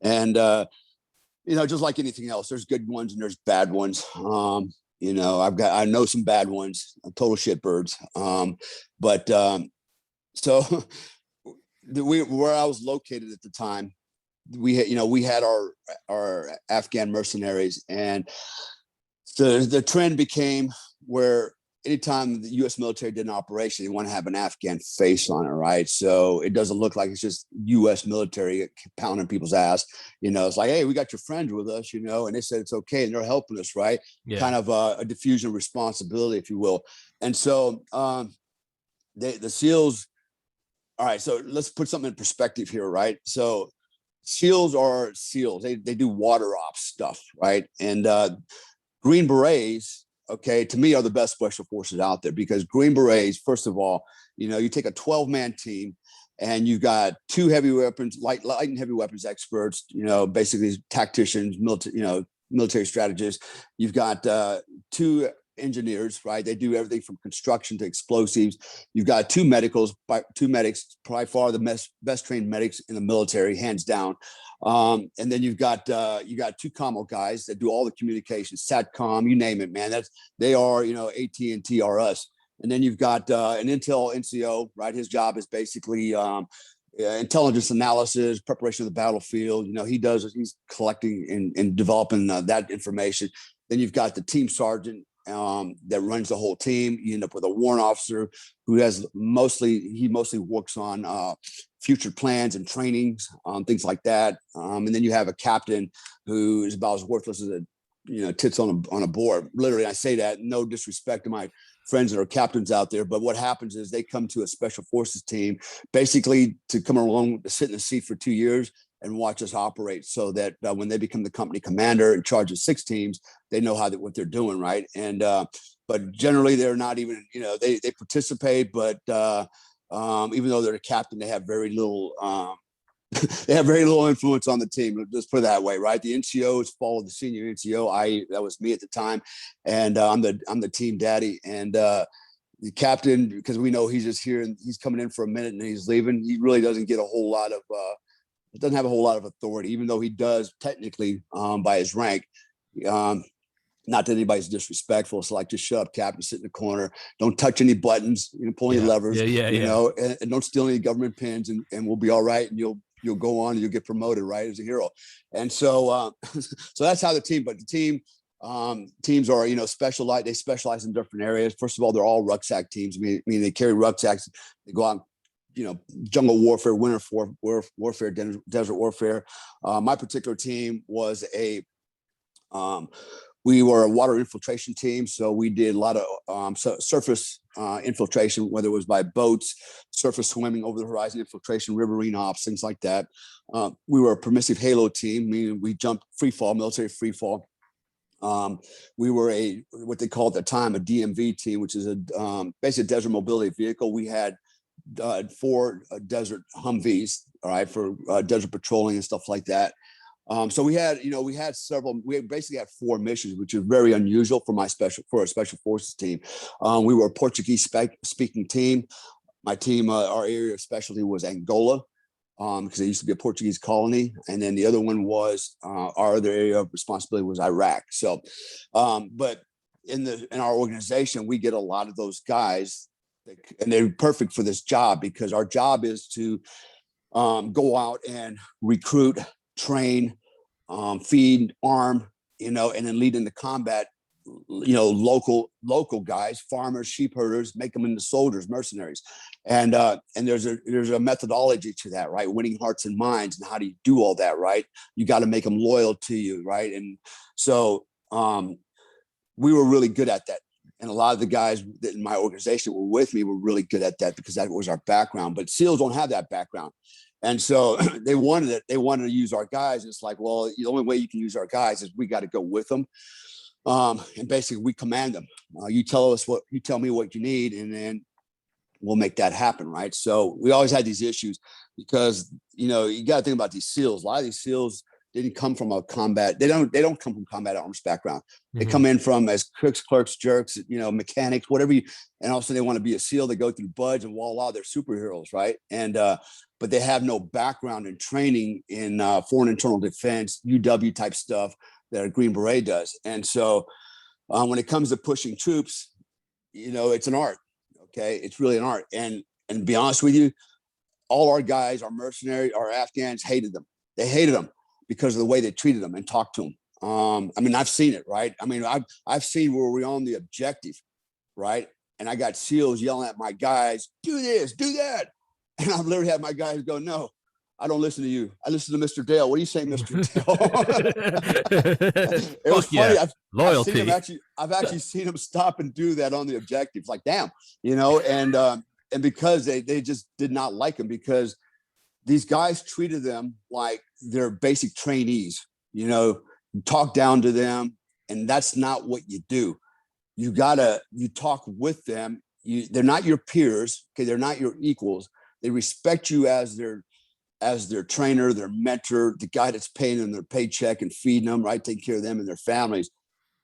And, just like anything else, there's good ones and there's bad ones. I know some bad ones, total shitbirds. But so where I was located at the time, we had our Afghan mercenaries, and the trend became where anytime the U.S. military did an operation, they want to have an Afghan face on it, right? So it doesn't look like it's just U.S. military pounding people's ass. It's like, hey, we got your friends with us, and they said it's okay, and they're helping us, right? Yeah. Kind of a diffusion of responsibility, if you will. And so the SEALs. All right, so let's put something in perspective here, right? So SEALs are SEALs. They do water ops stuff, right? And Green Berets, okay, to me are the best special forces out there, because Green Berets, first of all, you take a 12-man team and you've got two heavy weapons, light and heavy weapons experts, basically tacticians, military strategists. You've got two engineers, right? They do everything from construction to explosives. You've got two medics, by far the best trained medics in the military, hands down. And then you got two commo guys that do all the communications, SATCOM, you name it, man. They are, AT&T are us. And then you've got an Intel NCO, right? His job is basically intelligence analysis, preparation of the battlefield. He's collecting and developing that information. Then you've got the team sergeant that runs the whole team. You end up with a warrant officer who mostly works on future plans and trainings, things like that. And then you have a captain who is about as worthless as tits on a board. Literally, I say that, no disrespect to my friends that are captains out there, but what happens is they come to a special forces team basically to come along, sit in the seat for 2 years and watch us operate, so that when they become the company commander in charge of 6 teams, they know what they're doing, right? And but generally they're not even, they participate, but even though they're a captain, they have very little influence on the team. Let's put it that way, right? The NCOs follow the senior NCO. That was me at the time, and I'm the team daddy. And the captain, because we know he's just here and he's coming in for a minute and he's leaving, he really doesn't get a whole lot of doesn't have a whole lot of authority, even though he does technically by his rank. Not that anybody's disrespectful. It's like, just shut up, captain, sit in the corner, don't touch any buttons, pull any levers, and don't steal any government pins, and we'll be all right, and you'll go on and you'll get promoted, right, as a hero. And so so that's how the team. But the teams are, they specialize in different areas. First of all, they're all rucksack teams. I mean they carry rucksacks. They go out, jungle warfare, winter warfare, desert warfare. My particular team was we were a water infiltration team. So we did a lot of surface infiltration, whether it was by boats, surface swimming, over the horizon infiltration, riverine ops, things like that. We were a permissive halo team, meaning we jumped free fall, military free fall. We were what they called at the time a DMV team, which is a basic desert mobility vehicle. We had 4 desert Humvees, all right, for desert patrolling and stuff like that. So we basically had 4 missions, which is very unusual for a special forces team. We were a Portuguese speaking team. My team, our area of specialty was Angola, because it used to be a Portuguese colony. And then the other one was, our other area of responsibility was Iraq. So, but in our organization, we get a lot of those guys, and they're perfect for this job, because our job is to go out and recruit, train, feed, arm, and then lead into combat, local guys, farmers, sheep herders, make them into soldiers, mercenaries. And there's a methodology to that, right? Winning hearts and minds. And how do you do all that, right? You got to make them loyal to you, right? And so we were really good at that. And a lot of the guys that in my organization were with me were really good at that, because that was our background. But SEALs don't have that background. And so they wanted it. They wanted to use our guys. And it's like, well, the only way you can use our guys is we got to go with them. And basically we command them. You tell me what you need, and then we'll make that happen, right? So we always had these issues, because, you got to think about these SEALs. A lot of these SEAls didn't come from a combat. They don't come from combat arms background. They come in from as cooks, clerks, jerks, mechanics, whatever and also they want to be a SEAL. They go through buds, and voila, they're superheroes, right? And but they have no background in training in foreign internal defense, UW type stuff that a Green Beret does. And so When it comes to pushing troops, it's an art. Okay, it's really an art. And to be honest with you, all our guys, our mercenaries, our Afghans hated them. They hated them because of the way they treated them and talked to them. I've seen it, right? I've seen where we're on the objective, right? And I got SEALs yelling at my guys, do this, do that. And I've literally had my guys go, no, I don't listen to you. I listen to Mr. Dale. What do you say, Mr. Dale? It was funny. Loyalty. I've actually seen them stop and do that on the objectives. Like, damn, and because they just did not like him, because these guys treated them like they're basic trainees, talk down to them. And that's not what you do. You talk with them. They're not your peers. Okay. They're not your equals. They respect you as their trainer, their mentor, the guy that's paying them their paycheck and feeding them, right? Taking care of them and their families.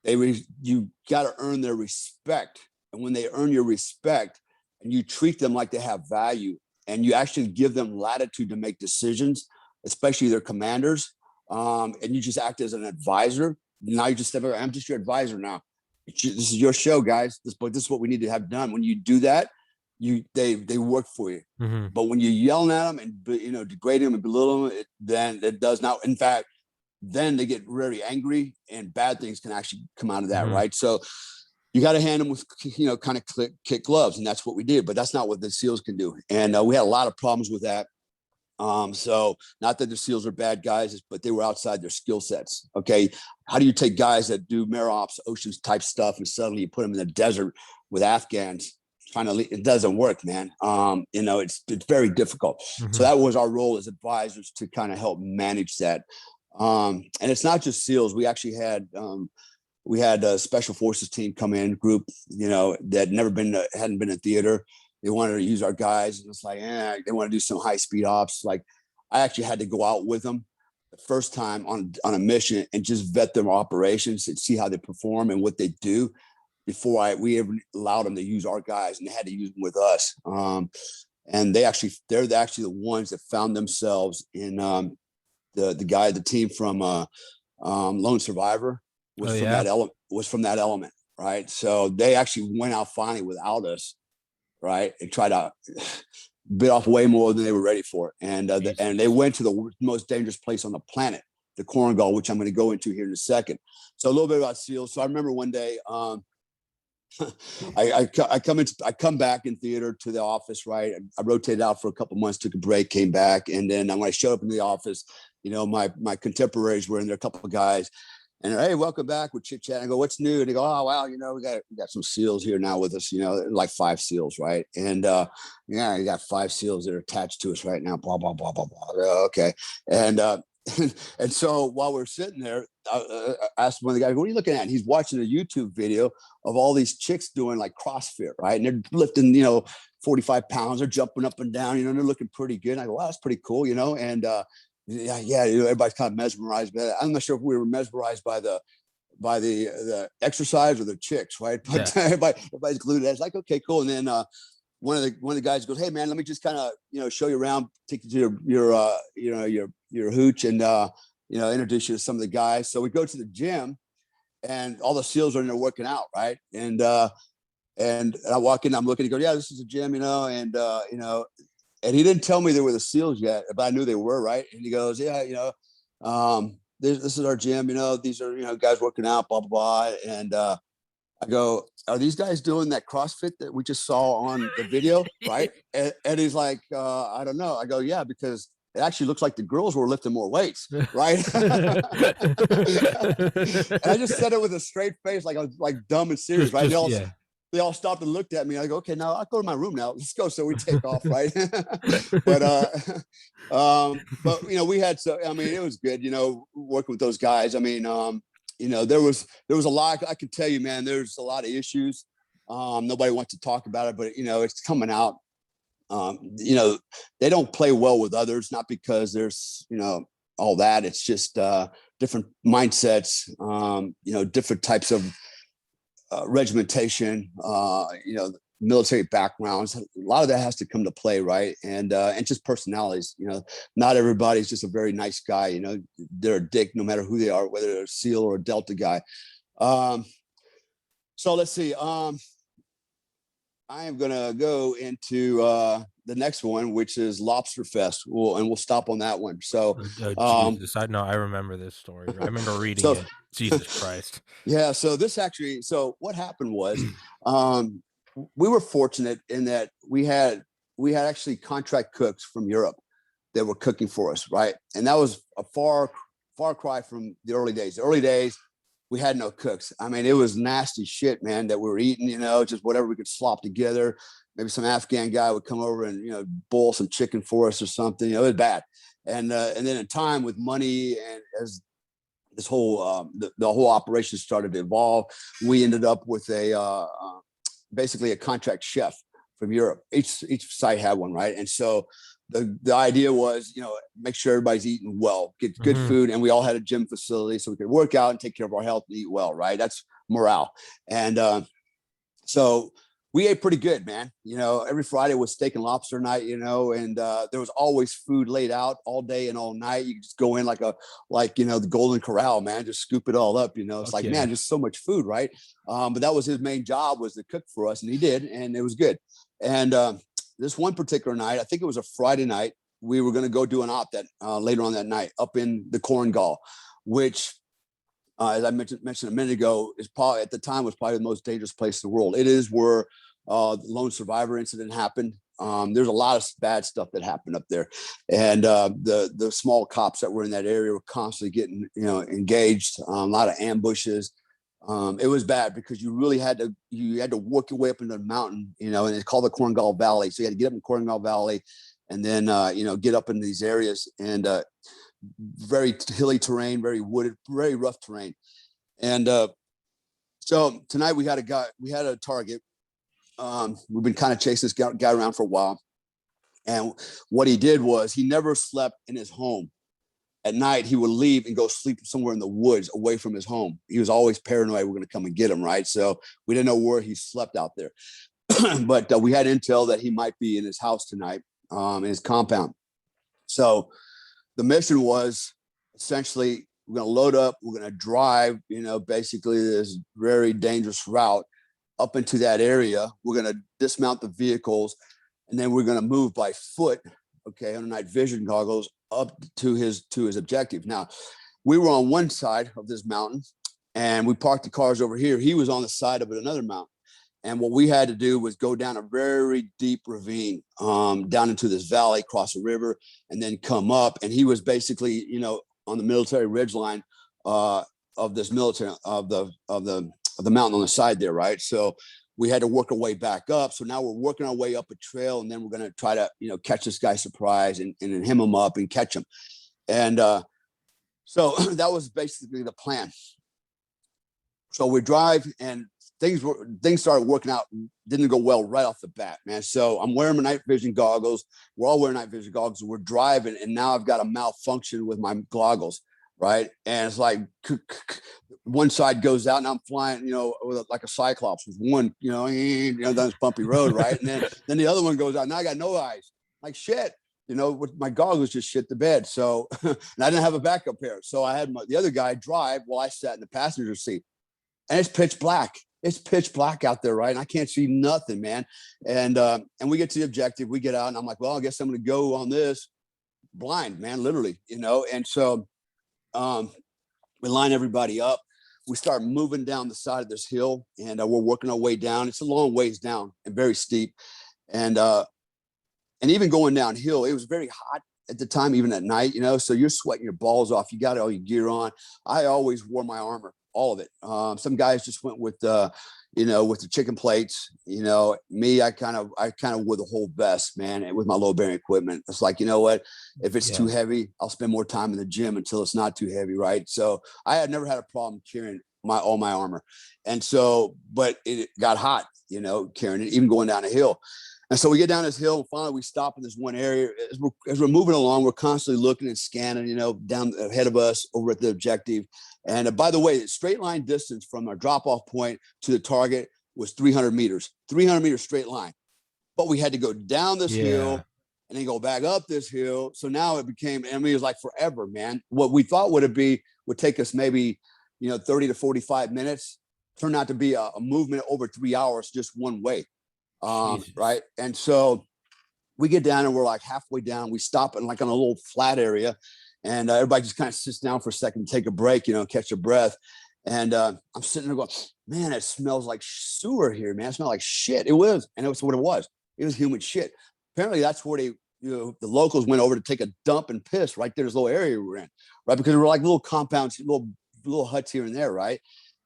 You got to earn their respect. And when they earn your respect and you treat them like they have value, and you actually give them latitude to make decisions, especially their commanders, and you just act as an advisor. Now you just I'm just your advisor now. This is your show, guys. This is what we need to have done. When you do that, they work for you. Mm-hmm. But when you're yelling at them and degrading them and belittling them, then it does not. In fact, then they get very angry, and bad things can actually come out of that, mm-hmm. right? So you got to hand them with, kind of kick gloves. And that's what we did. But that's not what the SEALs can do. And we had a lot of problems with that. So not that the SEALs are bad guys, but they were outside their skill sets. Okay. How do you take guys that do Merops, oceans type stuff, and suddenly you put them in the desert with Afghans trying to lead? It doesn't work, man. It's very difficult. Mm-hmm. So that was our role as advisors, to kind of help manage that. And it's not just SEALs. We actually had, we had a special forces team come in, group, that hadn't been in theater. They wanted to use our guys, and it's like, they want to do some high speed ops. Like, I actually had to go out with them the first time on a mission and just vet their operations and see how they perform and what they do before we ever allowed them to use our guys, and they had to use them with us. And they're actually the ones that found themselves in the team from Lone Survivor. Was from that element, right? So they actually went out finally without us, right, and tried to bit off way more than they were ready for. And they went to the most dangerous place on the planet, the Korengal, which I'm going to go into here in a second. So a little bit about SEALs. So I remember one day, I come back in theater to the office, right? I rotated out for a couple months, took a break, came back, and then when I showed up in the office, my contemporaries were in there, a couple of guys. And hey, welcome back. We're chit chatting. I go, what's new? And they go, oh wow, we got some SEALs here now with us. Like 5 SEALs, right? And you got 5 SEALs that are attached to us right now. Blah blah blah blah blah. Okay, and and so while we're sitting there, I asked one of the guys, "What are you looking at?" And he's watching a YouTube video of all these chicks doing like CrossFit, right? And they're lifting, 45 pounds. They're jumping up and down. They're looking pretty good. And I go, wow, that's pretty cool, and everybody's kind of mesmerized by that. I'm not sure if we were mesmerized by the exercise or the chicks, right? But everybody's glued to that. It's like, okay, cool. And then one of the guys goes, hey man, let me just kind of show you around, take you to your hooch, and introduce you to some of the guys. So we go to the gym, and all the SEALs are in there working out, right? And I walk in, I'm looking, he goes, yeah, this is a gym, and he didn't tell me they were the SEALs yet, but I knew they were, right? And he goes, yeah, this is our gym, these are, guys working out, blah, blah, blah. And I go, are these guys doing that CrossFit that we just saw on the video, right? And he's like, I don't know. I go, yeah, because it actually looks like the girls were lifting more weights, right? And I just said it with a straight face, like I was like dumb and serious, right? They all stopped and looked at me. I go, okay, now I'll go to my room now. Let's go. So we take off, right? But we had, it was good, working with those guys. There was a lot, I can tell you, man, there's a lot of issues. Nobody wants to talk about it, but it's coming out. They don't play well with others, not because there's, all that. It's just different mindsets, different types of regimentation, military backgrounds. A lot of that has to come to play, right? And just personalities. Not everybody's just a very nice guy. They're a dick no matter who they are, whether they're a SEAL or a Delta guy. So let's see. I am gonna go into the next one, which is Lobster Fest. We'll stop on that one. So, Jesus, I know, I remember this story. I remember reading so it. Jesus Christ. yeah. So this actually. So what happened was, um, we were fortunate in that we had actually contract cooks from Europe that were cooking for us, right? And that was a far cry from the early days. The early days, we had no cooks. I mean, it was nasty shit, man, that we were eating, just whatever we could slop together. Maybe some Afghan guy would come over and, boil some chicken for us or something. It was bad. And then in time with money and as this whole, the whole operation started to evolve, we ended up with basically a contract chef from Europe. Each site had one, right? And so the idea was, make sure everybody's eating well, get good food, and we all had a gym facility so we could work out and take care of our health and eat well, right? That's morale. And so we ate pretty good, man. Every Friday was steak and lobster night, and there was always food laid out all day and all night. You could just go in like the Golden Corral, man, just scoop it all up. It's like, man, just so much food, right? But that was his main job, was to cook for us, and he did, and it was good. And this one particular night, I think it was a Friday night, we were going to go do an op that later on that night up in the Korengal, which as I mentioned a minute ago, is probably at the time was probably the most dangerous place in the world. It is where the lone survivor incident happened. There's a lot of bad stuff that happened up there, and the small cops that were in that area were constantly getting engaged. A lot of ambushes. It was bad because you really had to work your way up into the mountain, and it's called the Korengal Valley. So you had to get up in Korengal Valley, and then get up into these areas, and very hilly terrain, very wooded, very rough terrain. And so tonight we had a target. We've been kind of chasing this guy around for a while. And what he did was he never slept in his home. At night, he would leave and go sleep somewhere in the woods away from his home. He was always paranoid we're going to come and get him, right? So we didn't know where he slept out there. But we had intel that he might be in his house tonight, in his compound. So the mission was essentially, we're going to load up, we're going to drive, basically this very dangerous route up into that area. We're going to dismount the vehicles, and then we're going to move by foot, under night vision goggles, up to his objective. Now, we were on one side of this mountain, and we parked the cars over here. He was on the side of another mountain. And what we had to do was go down a very deep ravine, down into this valley, cross a river, and then come up. And he was basically, on the military ridgeline of this military of the mountain on the side there, right? So we had to work our way back up. So now we're working our way up a trail, and then we're going to try to, catch this guy surprise and hem him up and catch him. And so that was basically the plan. So we drive, and things started working out. Didn't go well right off the bat, man. So I'm wearing my night vision goggles. We're all wearing night vision goggles. We're driving, and now I've got a malfunction with my goggles, right? And it's like one side goes out, and I'm flying, with like a cyclops with one, down this bumpy road, right? And then the other one goes out. Now I got no eyes. Like shit. With my goggles just shit the bed. So, and I didn't have a backup pair. So I had the other guy drive while I sat in the passenger seat, and it's pitch black. It's pitch black out there, right? And I can't see nothing, man. And we get to the objective, we get out, and I'm like, well, I guess I'm going to go on this blind, man, literally, And so we line everybody up. We start moving down the side of this hill, and we're working our way down. It's a long ways down and very steep. And even going downhill, it was very hot at the time, even at night, so you're sweating your balls off. You got all your gear on. I always wore my armor, all of it. Some guys just went with with the chicken plates. Me, I kind of wore the whole vest, man, and with my low bearing equipment. It's like, what, if it's too heavy, I'll spend more time in the gym until it's not too heavy, right? So I had never had a problem carrying all my armor. And so, but it got hot, carrying it, even going down a hill. And so we get down this hill, and finally we stop in this one area. As we're moving along, we're constantly looking and scanning, down ahead of us over at the objective. And by the way, the straight line distance from our drop-off point to the target was 300 meters straight line. But we had to go down this hill and then go back up this hill. So now it became, it was like forever, man. What we thought would take us maybe, 30 to 45 minutes turned out to be a movement over 3 hours, just one way. Jesus. Right. And so we get down and we're like halfway down. We stop in like on a little flat area, and everybody just kind of sits down for a second, take a break, catch their breath. And I'm sitting there going, man, it smells like sewer here, man. It smells like shit. It was, and it was what it was. It was human shit. Apparently, that's where the locals went over to take a dump and piss right there. This little area we were in, right? Because we were like little compounds, little huts here and there, right?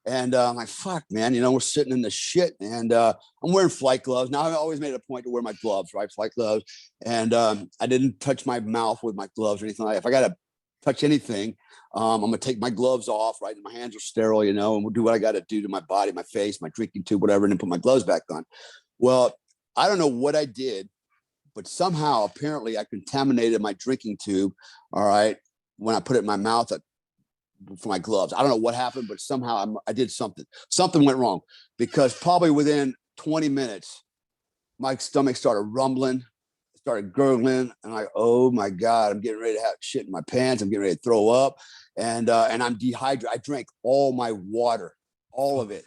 And I'm like, fuck, man, we're sitting in the shit, and I'm wearing flight gloves. Now, I always made it a point to wear my gloves, right? Flight gloves. And I didn't touch my mouth with my gloves or anything like that. If I got to touch anything, I'm going to take my gloves off, right? And my hands are sterile, and we'll do what I got to do to my body, my face, my drinking tube, whatever, and then put my gloves back on. Well, I don't know what I did, but somehow, apparently, I contaminated my drinking tube, all right, when I put it in my mouth for my gloves. I don't know what happened, but somehow I did something. Something went wrong, because probably within 20 minutes, my stomach started rumbling, started gurgling, and like, oh my God, I'm getting ready to have shit in my pants. I'm getting ready to throw up, and I'm dehydrated. I drank all my water, all of it,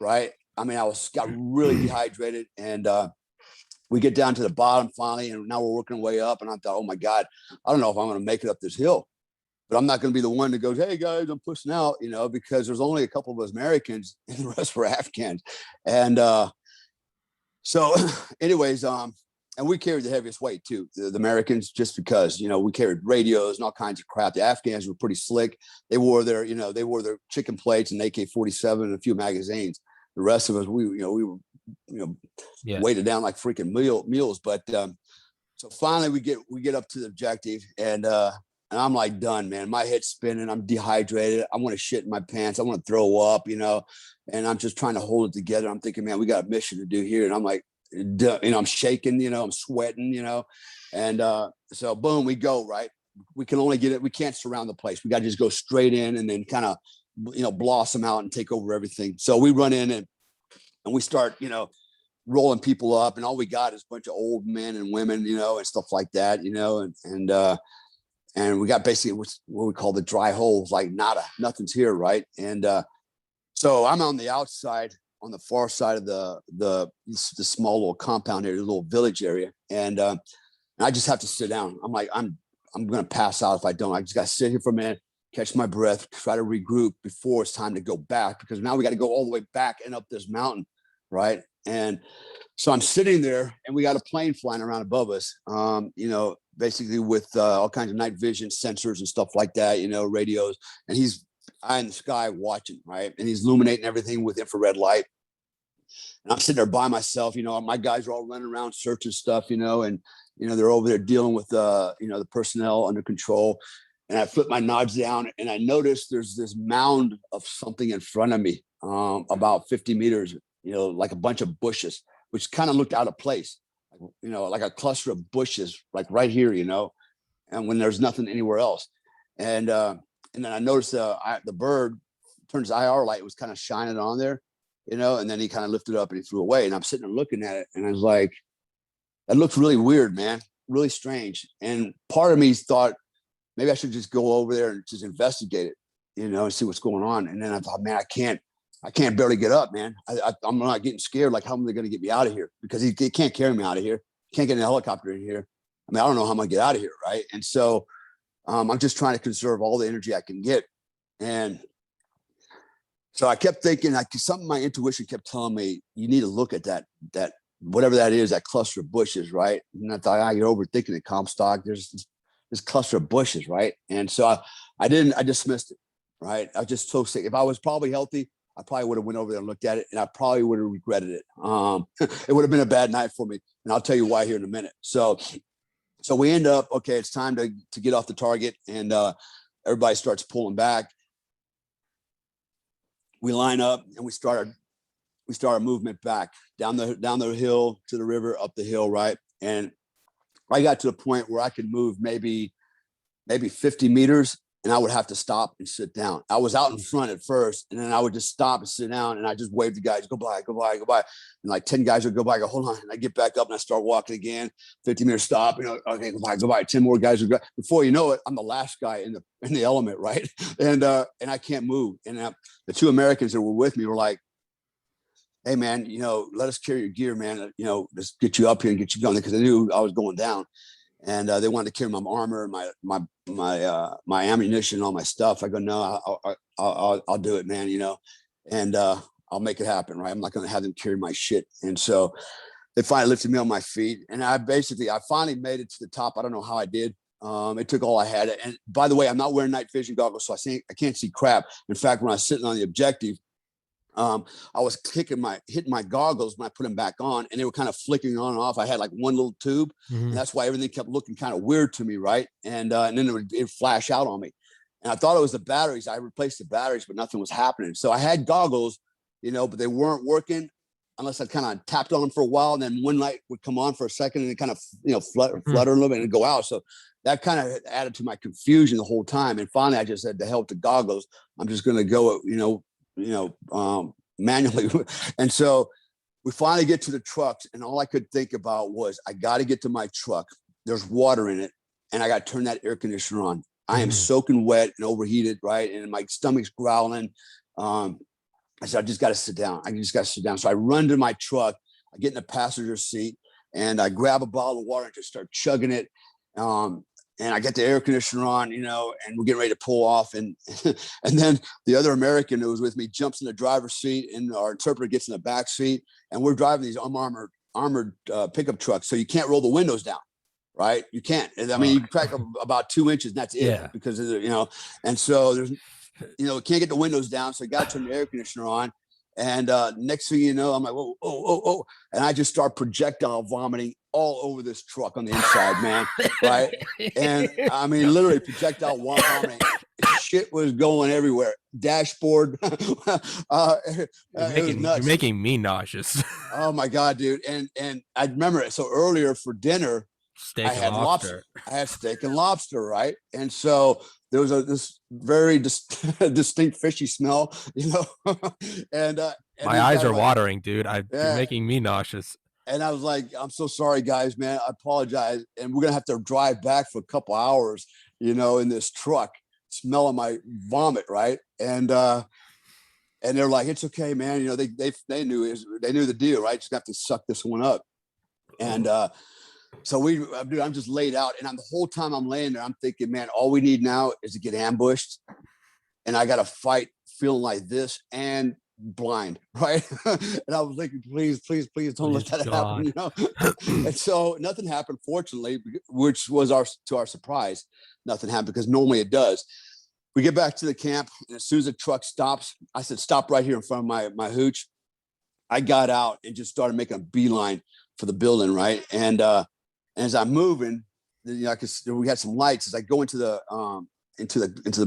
right? I mean, got really dehydrated, and we get down to the bottom finally, and now we're working our way up, and I thought, oh my God, I don't know if I'm going to make it up this hill. But I'm not going to be the one that goes, hey, guys, I'm pushing out, because there's only a couple of us Americans and the rest were Afghans. And so anyways, and we carried the heaviest weight, too, the Americans, just because, we carried radios and all kinds of crap. The Afghans were pretty slick. They wore their chicken plates and AK-47 and a few magazines. The rest of us, we were weighted down like freaking mules. But so finally we get up to the objective, and I'm like done, man. My head's spinning. I'm dehydrated. I want to shit in my pants. I want to throw up, and I'm just trying to hold it together. I'm thinking, man, we got a mission to do here. And I'm like, I'm shaking, I'm sweating, and so boom, we go, right? We can only get it. We can't surround the place. We got to just go straight in and then kind of, blossom out and take over everything. So we run in and we start, rolling people up, and all we got is a bunch of old men and women, and stuff like that, and we got basically what we call the dry holes, like nothing's here, right? And so I'm on the outside, on the far side of the small little compound here, the little village area, and I just have to sit down. I'm like, I'm gonna pass out if I don't. I just got to sit here for a minute, catch my breath, try to regroup before it's time to go back, because now we got to go all the way back and up this mountain, right? And so I'm sitting there, and we got a plane flying around above us, basically with all kinds of night vision sensors and stuff like that, radios. And he's eye in the sky watching, right? And he's illuminating everything with infrared light. And I'm sitting there by myself, my guys are all running around searching stuff, and, they're over there dealing with, the personnel under control. And I flip my nods down, and I notice there's this mound of something in front of me, about 50 meters, like a bunch of bushes, which kind of looked out of place, like a cluster of bushes, like right here, and when there's nothing anywhere else. And then I noticed the bird turned his IR light, was kind of shining on there, and then he kind of lifted up and he flew away. And I'm sitting there looking at it, and I was like, that looks really weird, man, really strange. And part of me thought maybe I should just go over there and just investigate it, and see what's going on. And then I thought, man, I can't barely get up, man. I'm not getting scared. Like, how am they going to get me out of here? Because he can't carry me out of here. Can't get in a helicopter in here. I mean, I don't know how I'm going to get out of here, right? And so I'm just trying to conserve all the energy I can get. And so I kept thinking, something my intuition kept telling me, you need to look at that whatever that is, that cluster of bushes, right? And I thought, you're overthinking it, Comstock. There's this cluster of bushes, right? And so I dismissed it, right? I was just so sick. If I was probably healthy, I probably would have went over there and looked at it, and I probably would have regretted it. It would have been a bad night for me, and I'll tell you why here in a minute. So we end up, okay, it's time to get off the target, and everybody starts pulling back. We line up, and we start our movement back down the hill to the river, up the hill, right? And I got to the point where I could move maybe 50 meters, and I would have to stop and sit down. I was out in front at first, and then I would just stop and sit down, and I just wave to guys, go by. And like 10 guys would go by, I go, hold on. And I get back up and I start walking again, 50 meters stop, okay, go by. 10 more guys would go. Before you know it, I'm the last guy in the element, right? And I can't move. And the two Americans that were with me were like, hey man, let us carry your gear, man. Just get you up here and get you going, because they knew I was going down, and they wanted to carry my armor, my ammunition, all my stuff. I go, no, I'll do it, man. And I'll make it happen, right? I'm not going to have them carry my shit. And so they finally lifted me on my feet, and I finally made it to the top. I don't know how I did. It took all I had. And by the way, I'm not wearing night vision goggles, so I can't see crap. In fact, when I was sitting on the objective, I was hitting my goggles when I put them back on, and they were kind of flicking on and off. I had like one little tube, and that's why everything kept looking kind of weird to me, right? And then it'd flash out on me. And I thought it was the batteries. I replaced the batteries, but nothing was happening. So I had goggles, but they weren't working unless I kind of tapped on them for a while, and then one light would come on for a second, and it kind of flutter a little bit and go out. So that kind of added to my confusion the whole time. And finally, I just said, to hell with the goggles. I'm just going to go, manually. And so we finally get to the trucks, and all I could think about was, I got to get to my truck. There's water in it, and I got to turn that air conditioner on. I am soaking wet and overheated, right? And my stomach's growling. I said, I just got to sit down. So I run to my truck. I get in the passenger seat, and I grab a bottle of water and just start chugging it. And I get the air conditioner on, and we're getting ready to pull off. And and then the other American who was with me jumps in the driver's seat, and our interpreter gets in the back seat, and we're driving these armored pickup trucks. So you can't roll the windows down, right? You can't. I mean, you can crack about 2 inches, and that's it, because and so there's, can't get the windows down. So you got to turn the air conditioner on. And next thing you know, I'm like, whoa. And I just start projectile vomiting all over this truck on the inside, man. Right. And I mean, literally projectile vomiting. Shit was going everywhere. Dashboard. You're making me nauseous. Oh my God, dude. And I remember it. So earlier for dinner, I had lobster. I had steak and lobster, right? And so there was this very distinct fishy smell, and my eyes are watering, dude. You're making me nauseous. And I was like, I'm so sorry, guys, man. I apologize. And we're gonna have to drive back for a couple hours, in this truck, smelling my vomit, right? And they're like, it's okay, man. They knew the deal, right? Just have to suck this one up. And so I'm just laid out, and the whole time I'm laying there, I'm thinking, man, all we need now is to get ambushed, and I got to fight feeling like this and blind, right? And I was thinking, please don't let that happen, And so nothing happened, fortunately, which was to our surprise. Nothing happened, because normally it does. We get back to the camp, and as soon as the truck stops, I said, stop right here in front of my hooch. I got out and just started making a beeline for the building, right? And as I'm moving, we had some lights. As I go into the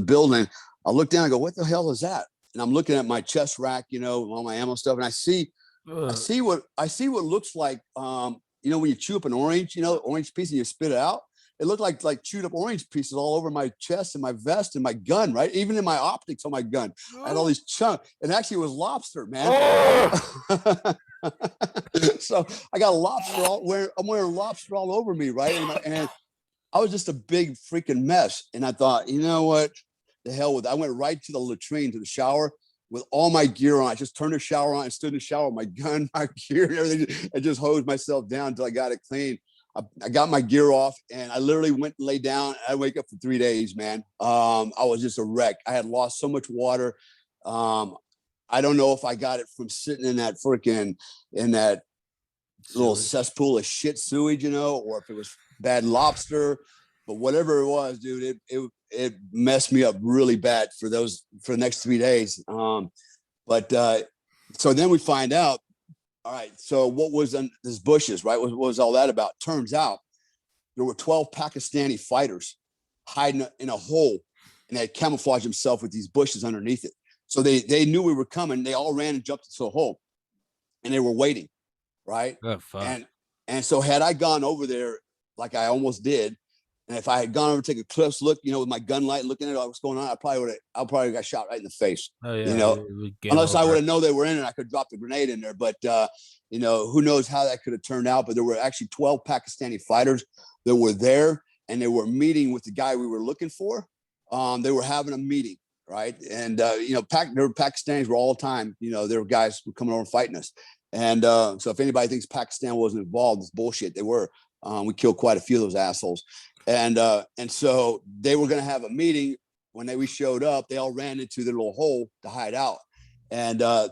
building, I look down and go, what the hell is that? And I'm looking at my chest rack, all my ammo stuff, and I see what looks like, when you chew up an orange, orange piece, and you spit it out. It looked like chewed up orange pieces all over my chest and my vest and my gun, right? Even in my optics on my gun, I had all these chunks. And actually, it was lobster, man. So I got lobster I'm wearing lobster all over me, right? And I was just a big freaking mess. And I thought, you know what? The hell with it. I went right to the latrine, to the shower, with all my gear on. I just turned the shower on and stood in the shower with my gun, my gear, and everything. I just hosed myself down until I got it clean. I got my gear off, and I literally went and lay down. I wake up for 3 days, man. I was just a wreck. I had lost so much water. I don't know if I got it from sitting in that little cesspool of shit sewage, or if it was bad lobster, but whatever it was, dude, it messed me up really bad for the next 3 days. So then we find out, all right, so what was in these bushes, right? What was all that about? Turns out there were 12 Pakistani fighters hiding in a hole, and they had camouflaged themselves with these bushes underneath it. So they knew we were coming. They all ran and jumped into the hole, and they were waiting, right? Oh, fuck. And so had I gone over there like I almost did, and if I had gone over to take a close look, with my gun light, looking at what's going on, I probably got shot right in the face. Oh, yeah. Unless I would have known they were in it, I could drop the grenade in there. But who knows how that could have turned out? But there were actually 12 Pakistani fighters that were there, and they were meeting with the guy we were looking for. They were having a meeting, right? And there were Pakistanis were all the time. There were guys who were coming over and fighting us. And so if anybody thinks Pakistan wasn't involved, it's bullshit. They were. We killed quite a few of those assholes. And so they were going to have a meeting. When we showed up, they all ran into their little hole to hide out. And the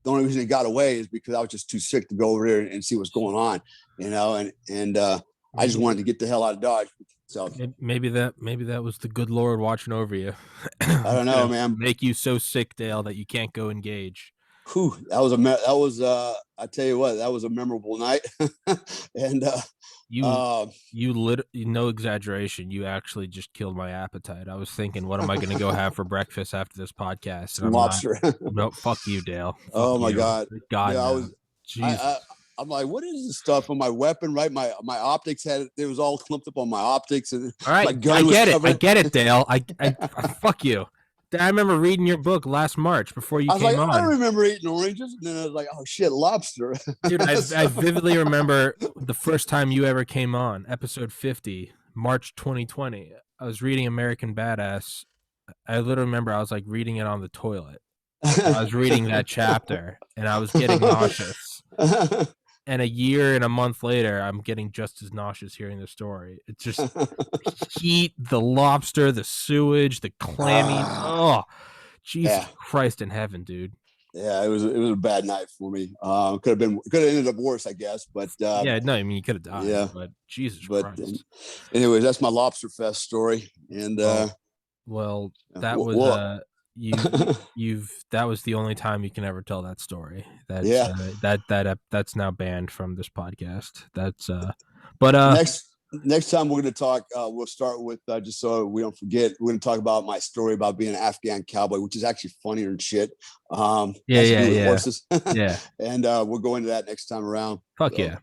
only reason they got away is because I was just too sick to go over there and see what's going on, and I just wanted to get the hell out of Dodge. So maybe that was the good Lord watching over you. I don't know, man. Make you so sick, Dale, that you can't go engage. Whew, that was I tell you what, that was a memorable night. And no exaggeration, you actually just killed my appetite. I was thinking, what am I going to go have for breakfast after this podcast? And lobster. No, fuck you, Dale. Fuck oh my you. God. God, yeah, I'm like, what is this stuff on my weapon? Right, my optics it was all clumped up on my optics, and all right, my gun I get it, Dale. I fuck you. I remember reading your book last March before you came on. I don't remember eating oranges. And then I was like, oh shit, lobster. Dude, I vividly remember the first time you ever came on, episode 50, March 2020. I was reading American Badass. I literally remember I was like reading it on the toilet. I was reading that chapter and I was getting nauseous. And a year and a month later, I'm getting just as nauseous hearing the story. It's just heat, the lobster, the sewage, the clammy. Oh, Jesus Christ in heaven, dude. Yeah, it was a bad night for me. Could have ended up worse, I guess. But yeah, no, I mean you could have died. Yeah, but Jesus Christ. Anyways, that's my lobster fest story. And well, that was that was the only time you can ever tell that story. That's now banned from this podcast. That's but next time we're going to talk, we'll start with just so we don't forget, we're going to talk about my story about being an Afghan cowboy, which is actually funnier than shit. Horses. Yeah. And we'll go into that next time around. Fuck yeah.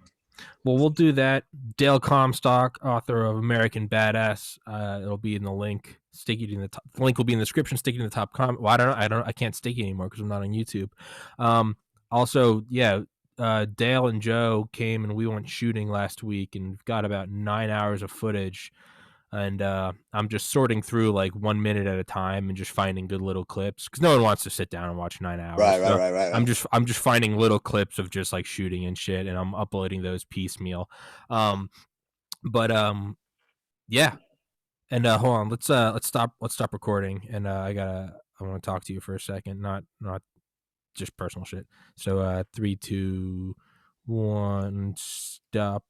Well, we'll do that. Dale Comstock, author of American Badass. It'll be in the link. Stick it in the top. The link will be in the description. Stick it in the top comment. Well, I can't stick it anymore because I'm not on YouTube. Also, yeah, Dale and Joe came and we went shooting last week and we've got about 9 hours of footage. And I'm just sorting through like 1 minute at a time and just finding good little clips because no one wants to sit down and watch 9 hours. Right. I'm just finding little clips of just like shooting and shit, and I'm uploading those piecemeal. Yeah. And hold on, let's stop recording. And I want to talk to you for a second, not just personal shit. So 3, 2, 1, stop.